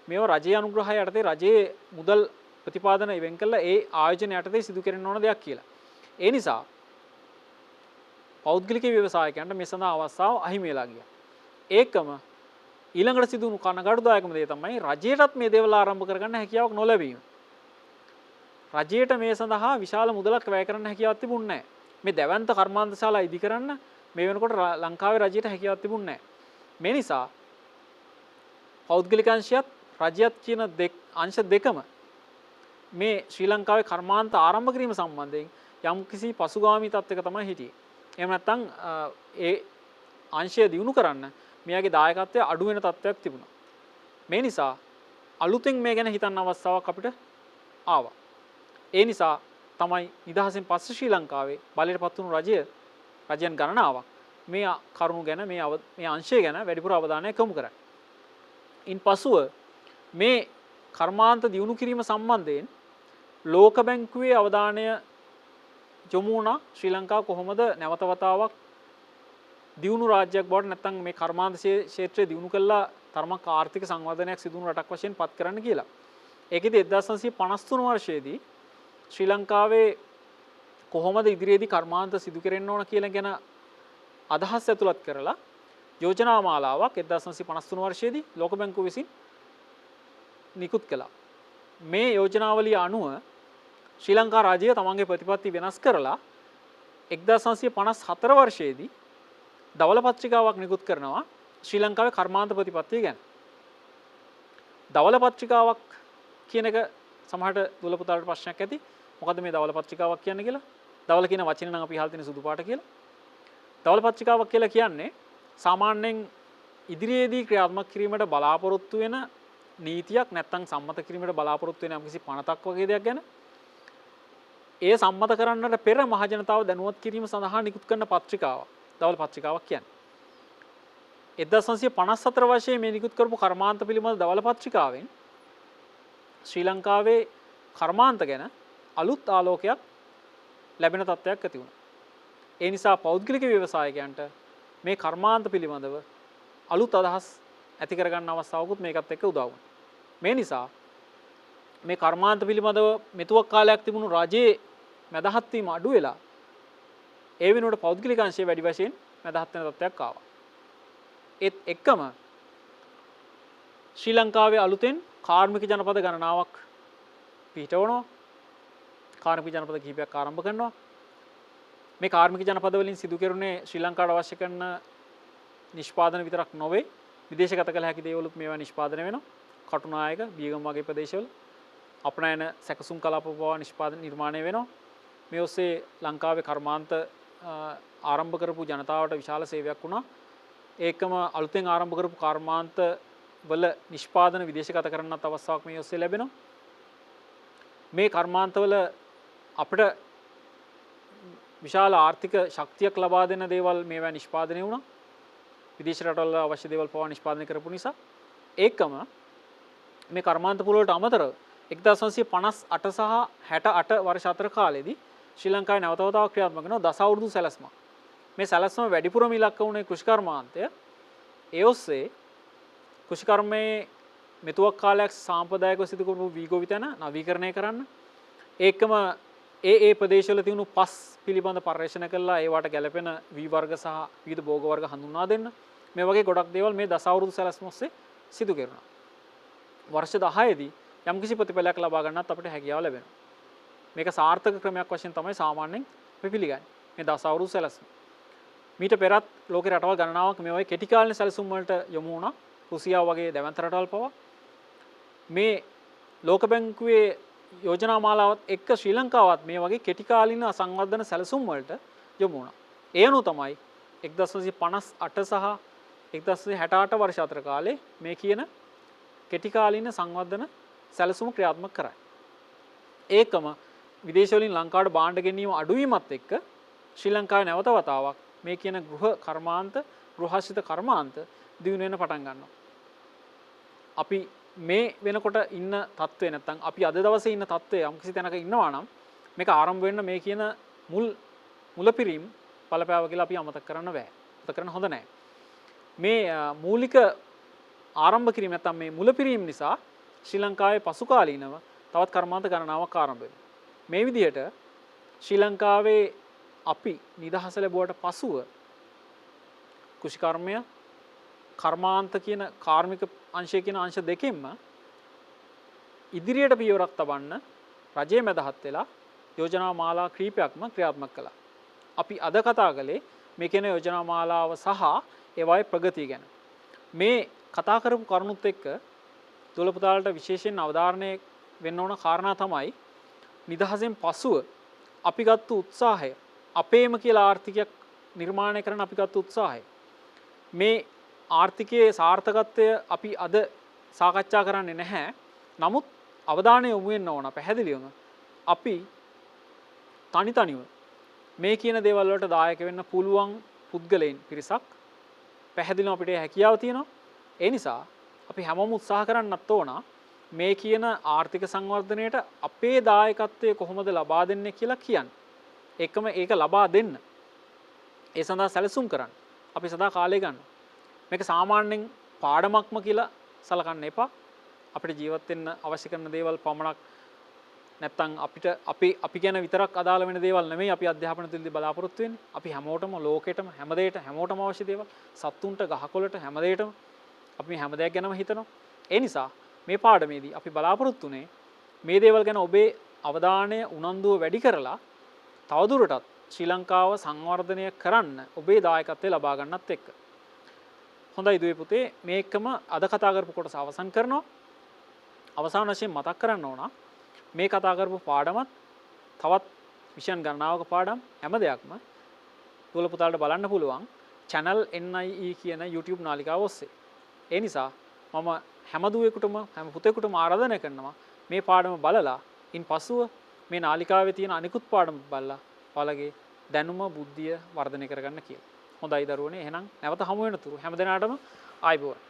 මේවා රජයේ අනුග්‍රහය යටතේ රජයේ මුදල් ප්‍රතිපාදන ඉවෙන් කළා ඒ ආයෝජන යටතේ සිදු කරන්න ඕන දෙයක් කියලා. ඒ නිසා පෞද්ගලික ව්‍යවසායකයන්ට මේ සඳහා අවස්ථාව අහිමි වෙලා ගියා. ඒකම ඊළඟට සිදු වුණු කනගාටුදායකම දේ තමයි රජයටත් මේ දේවල් ආරම්භ කරගන්න හැකියාවක් නොලැබීම. රජයට මේ සඳහා විශාල මුදලක් වැය කරන්න හැකියාවක් තිබුණේ නැහැ. මේ දැවැන්ත කර්මාන්තශාලා ඉදි කරන්න මේ වෙනකොට ලංකාවේ රජයට හැකියාවක් තිබුණේ නැහැ. මේ නිසා පෞද්ගලික අංශයත් රජයත් කියන අංශ දෙකම මේ ශ්‍රී ලංකාවේ කර්මාන්ත ආරම්භ කිරීම සම්බන්ධයෙන් යම් කිසි පසුගාමී තත්ත්වයක තමයි හිටියේ. එහෙම නැත්නම් ඒ අංශය දියුණු කරන්න මෙයාගේ දායකත්වය අඩු වෙන තත්ත්වයක් තිබුණා. මේ නිසා අලුතෙන් මේ ගැන හිතන්න අවස්ථාවක් අපිට ආවා. ඒ නිසා තමයි නිදහසෙන් පස්සේ ශ්‍රී ලංකාවේ බලයටපත් වුණු රජයන් ගණනාවක් මේ කරුණු ගැන මේ අංශය ගැන වැඩිපුර අවධානය යොමු කරන්නේ. ඉන්පසුව මේ කර්මාන්ත දියුණු කිරීම සම්බන්ධයෙන් ලෝක බැංකුවේ අවධානය යොමු වුණා ශ්‍රී ලංකාව කොහොමද නැවත වතාවක් දියුණු රාජ්‍යයක් බවට නැත්නම් මේ කර්මාන්ත ක්ෂේත්‍රය දියුණු කළා තරමක් ආර්ථික සංවර්ධනයක් සිදු වුණු රටක් වශයෙන් පත් කරන්න කියලා. ඒකෙදි 1953 වර්ෂයේදී ශ්‍රී ලංකාවේ කොහොමද ඉදිරියේදී කර්මාන්ත සිදු කරෙන්න ඕන කියලා ගැන අදහස් ඇතුළත් කරලා යෝජනා මාලාවක් 1953 වර්ෂයේදී ලෝක බැංකුව විසින් නිකුත් කළා. මේ යෝජනාවලිය අනුව ශ්‍රී ලංකා රාජ්‍යය තමන්ගේ ප්‍රතිපත්ති වෙනස් කරලා 1954 වර්ෂයේදී දවල පත්‍රිකාවක් නිකුත් කරනවා ශ්‍රී ලංකාවේ කර්මාන්ත ප්‍රතිපත්තිය ගැන. දවල පත්‍රිකාවක් කියන එක සමහරට දුවල පුතාලට ප්‍රශ්නයක් ඇති. මොකද්ද මේ දවල පත්‍රිකාවක් කියන්නේ කියලා? දවල කියන වචනේ නම් අපි අහලා තියෙන සුදු පාට කියලා. දවල පත්‍රිකාවක් කියලා කියන්නේ සාමාන්‍යයෙන් ඉදිරියේදී ක්‍රියාත්මක කිරීමට බලාපොරොත්තු වෙන නීතියක් නැත්නම් සම්මත කිරීමට බලාපොරොත්තු වෙන යම්කිසි පනතක් වගේ දෙයක් ගැන ඒ සම්මත කරන්නට පෙර මහජනතාව දැනුවත් කිරීම සඳහා නිකුත් කරන පත්‍රිකාවක් දවල පත්‍රිකාවක් කියන්නේ. 1954 වර්ෂයේ මේ නිකුත් කරපු කර්මාන්ත පිළිබඳ දවල පත්‍රිකාවෙන් ශ්‍රී ලංකාවේ කර්මාන්ත ගැන අලුත් ආලෝකයක් ලැබෙන තත්ත්වයක් ඇති වුණා. ඒ නිසා පෞද්ගලික ව්‍යවසායකයන්ට මේ කර්මාන්ත පිළිබඳව අලුත් අදහස් ඇති කරගන්න අවස්ථාවකුත් මේකත් එක්ක උදා වුණා. මේ නිසා මේ කර්මාන්ත පිළිබඳව මෙතුවක් කාලයක් තිබුණු රජයේ මැදහත් වීම අඩු වෙලා ඒ වෙනුවට පෞද්ගලික අංශය වැඩි වශයෙන් මැදහත් වෙන තත්ත්වයක් ආවා. ඒත් එක්කම ශ්‍රී ලංකාවේ අලුතෙන් කාර්මික ජනපද ගණනාවක් පිහිටවනවා. කාර්මික ජනපද කිහිපයක් ආරම්භ කරනවා. මේ කාර්මික ජනපද වලින් සිදු කෙරුණේ ශ්‍රී ලංකාවට අවශ්‍ය කරන නිෂ්පාදන විතරක් නොවේ විදේශගත කළ හැකි දේවලුත් මේවා නිෂ්පාදනය වෙනවා. කටුනායක, බියගම වගේ ප්‍රදේශවල අපනයන සැකසුම් කලාප පවා නිෂ්පාදන නිර්මාණය වෙනවා. මේ ඔස්සේ ලංකාවේ කර්මාන්ත ආරම්භ කරපු ජනතාවට විශාල සේවයක් වුණා. ඒකම අලුතෙන් ආරම්භ කරපු කර්මාන්ත වල නිෂ්පාදන විදේශගත කරන්නත් අවස්ථාවක් මේ ඔස්සේ ලැබෙනවා. මේ කර්මාන්තවල අපිට විශාල ආර්ථික ශක්තියක් ලබා දෙන දේවල් මේවා නිෂ්පාදනය වුණා. විදේශ රටවල අවශ්‍ය දේවල් පවා නිෂ්පාදනය කරපු නිසා ඒකම මේ කර්මාන්ත පුල වලට අමතරව 1958 සහ 68 වර්ෂ අතර කාලෙදී ශ්‍රී ලංකාවේ නැවත වතාවක් ක්‍රියාත්මක වෙන දස අවුරුදු සැලැස්මක්. මේ සැලැස්ම වැඩිපුරම ඉලක්ක වුණේ කෘෂිකර්මාන්තය. ඒ ඔස්සේ කෘෂිකර්මයේ මෙතුවක් කාලයක් සාම්ප්‍රදායිකව සිදු කරපු වීගොවිතැන නවීකරණය කරන්න. ඒකම ඒ ප්‍රදේශවල තියුණු පස් පිළිබඳ පර්යේෂණ කළා ඒවට ගැළපෙන වී වර්ග සහ විවිධ භෝග වර්ග හඳුන්වා දෙන්න. මේ වගේ ගොඩක් දේවල් මේ දස අවුරුදු සැලැස්ම ඔස්සේ සිදු කෙරුණා. වර්ෂ 10 දී යම්කිසි ප්‍රතිඵලයක් ලබා ගන්නත් අපිට හැකියාව ලැබෙනවා. මේක සාර්ථක ක්‍රමයක් වශයෙන් තමයි සාමාන්‍යයෙන් අපි පිළිගන්නේ. මේ දස අවුරුදු සැලැස්ම. මීට පෙරත් ලෝකේ රටවල් ගණනාවක් මේ වගේ කෙටි කාලින සැලසුම් වලට යොමු වුණා. රුසියාව වගේ දැවැන්ත රටවල් පවා මේ ලෝක බැංකුවේ යෝජනා මාලාවත් එක්ක ශ්‍රී ලංකාවත් මේ වගේ කෙටි කාලින සංවර්ධන සැලසුම් වලට යොමු වුණා. ඒ අනුව තමයි 1958 සහ 1968 වර්ෂ අතර කාලේ මේ කියන කෙටි කාලින සංවර්ධන සැලසුම ක්‍රියාත්මක කරයි. ඒකම විදේශ වලින් ලංකාවට භාණ්ඩ ගෙනීම අඩුවීමත් එක්ක ශ්‍රී ලංකාවේ නැවත වතාවක් මේ කියන ගෘහ කර්මාන්ත ගෘහාශ්‍රිත කර්මාන්ත දියුණු වෙන පටන් ගන්නවා. අපි මේ වෙනකොට ඉන්න තත්ත්වේ නැත්තම් අපි අද දවසේ ඉන්න තත්ත්වයේ යම්කිසි තැනක ඉන්නවා නම් මේක ආරම්භ වෙන්න මේ කියන මුලපිරීම් බලපෑව කියලා අපි අමතක කරන්න බෑ. අමතක කරන්න හොඳ නැහැ. මේ මූලික ආරම්භ කිරීම නැත්තම් මේ මුලපිරීම් නිසා ශ්‍රී ලංකාවේ පසු කාලීනව තවත් කර්මාන්ත ගණනාවක් ආරම්භ වෙනවා. මේ විදිහට ශ්‍රී ලංකාවේ අපි නිදහස ලැබුවට පසුව කෘෂිකර්මය කර්මාන්ත කියන කාර්මික අංශය කියන අංශ දෙකෙන්ම ඉදිරියට පියවරක් තබන්න රජයේ මැදහත් වෙලා යෝජනා මාලා කීපයක්ම ක්‍රියාත්මක කළා. අපි අද කතා කළේ මේ කියන යෝජනා මාලාව සහ ඒවායේ ප්‍රගතිය ගැන. මේ කතා කරපු කරුණුත් එක්ක දොළ පුතාලට විශේෂයෙන් අවධාරණය වෙන්න ඕන කාරණා තමයි නිදහසෙන් පසුව අපි ගත්තු උත්සාහය අපේම කියලා ආර්ථිකයක් නිර්මාණය කරන්න අපි ගත්තු උත්සාහය මේ ආර්ථිකයේ සාර්ථකත්වය අපි අද සාකච්ඡා කරන්නේ නැහැ. නමුත් අවධානය යොමු වෙන්න ඕන පැහැදිලිවම අපි තනිව මේ කියන දේවල් වලට දායක වෙන්න පුළුවන් පුද්ගලයන් පිරිසක් පැහැදිලිවම අපිට හැකියාව තියෙනවා. ඒ නිසා අපි හැමෝම උත්සාහ කරන්නත් ඕන මේ කියන ආර්ථික සංවර්ධනයට අපේ දායකත්වය කොහොමද ලබා දෙන්නේ කියලා කියන්නේ. එකම ඒක ලබා දෙන්න. ඒ සඳහා සැලසුම් කරන්න. අපි සදා කාලය ගන්නවා. මේක සාමාන්‍යයෙන් පාඩමක්ම කියලා සලකන්න එපා. අපිට ජීවත් වෙන්න අවශ්‍ය කරන දේවල් පමණක් නැත්තම් අපිට අපි ගැන විතරක් අදාළ වෙන දේවල් නෙමෙයි අපි අධ්‍යාපන තුලදී බලාපොරොත්තු වෙන්නේ. අපි හැමෝටම ලෝකෙටම හැමදේට හැමෝටම අවශ්‍ය දේවල් සත්තුන්ට ගහකොළට හැමදේටම අපි හැම දෙයක් ගැනම හිතනවා. ඒ නිසා මේ පාඩමේදී අපි බලාපොරොත්තු වෙන්නේ මේ දේවල් ගැන ඔබේ අවධානය උනන්දුව වැඩි කරලා තවදුරටත් ශ්‍රී ලංකාව සංවර්ධනය කරන්න ඔබේ දායකත්වය ලබා ගන්නත් එක්ක. හොඳයි දුවේ පුතේ මේකම අද කතා කරපු කොටස අවසන් කරනවා. අවසාන වශයෙන් මතක් කරන්න ඕන මේ කතා කරපු පාඩමත් තවත් විෂයන් ගණනාවක පාඩම් හැම දෙයක්ම දුවල පුතාලට බලන්න පුළුවන් channel NIE කියන YouTube නාලිකාව ඔස්සේ. ඒ නිසා මම හැම දුවෙකුටම හැම පුතේකුටම ආරාධනා කරනවා මේ පාඩම බලලා ඉන් පසුව මේ නාලිකාවේ තියෙන අනිකුත් පාඩම් බලලා ඔයාලගේ දැනුම බුද්ධිය වර්ධනය කරගන්න කියලා. හොඳයි දරුවනේ එහෙනම් නැවත හමු වෙනතුරු හැමදෙනාටම ආයුබෝවන්.